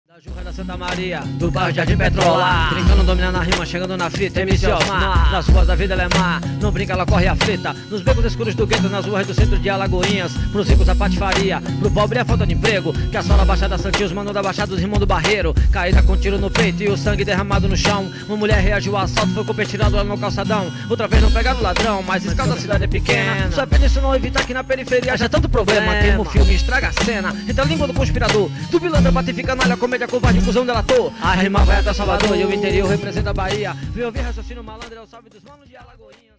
Da Jurra da Santa Maria, do bairro Jardim Petrolar, brincando, dominando a rima, chegando na fita, MC Osmar, nas ruas da vida ela é má, não brinca, ela corre aflita, nos becos escuros do gueto, nas ruas do centro de Alagoinhas, pros ricos a patifaria, pro pobre a falta de emprego, que a sola Baixada Santinha, os mano da Baixada, os irmãos do Barreiro, caída com tiro no peito e o sangue derramado no chão, uma mulher reagiu ao assalto, foi com o pé tirado lá no calçadão, outra vez não pegaram o ladrão, mas escala a cidade é pequena, só é pena isso não evitar que na periferia já tanto problema, queima o filme, estraga a cena, entre a língua do conspirador, do pilantra, bate canalha, comédia, covarde, cuzão delator. A rima vai até Salvador e o interior representa a Bahia. Vem ouvir raciocínio malandro, é o salve dos manos de Alagoinhas.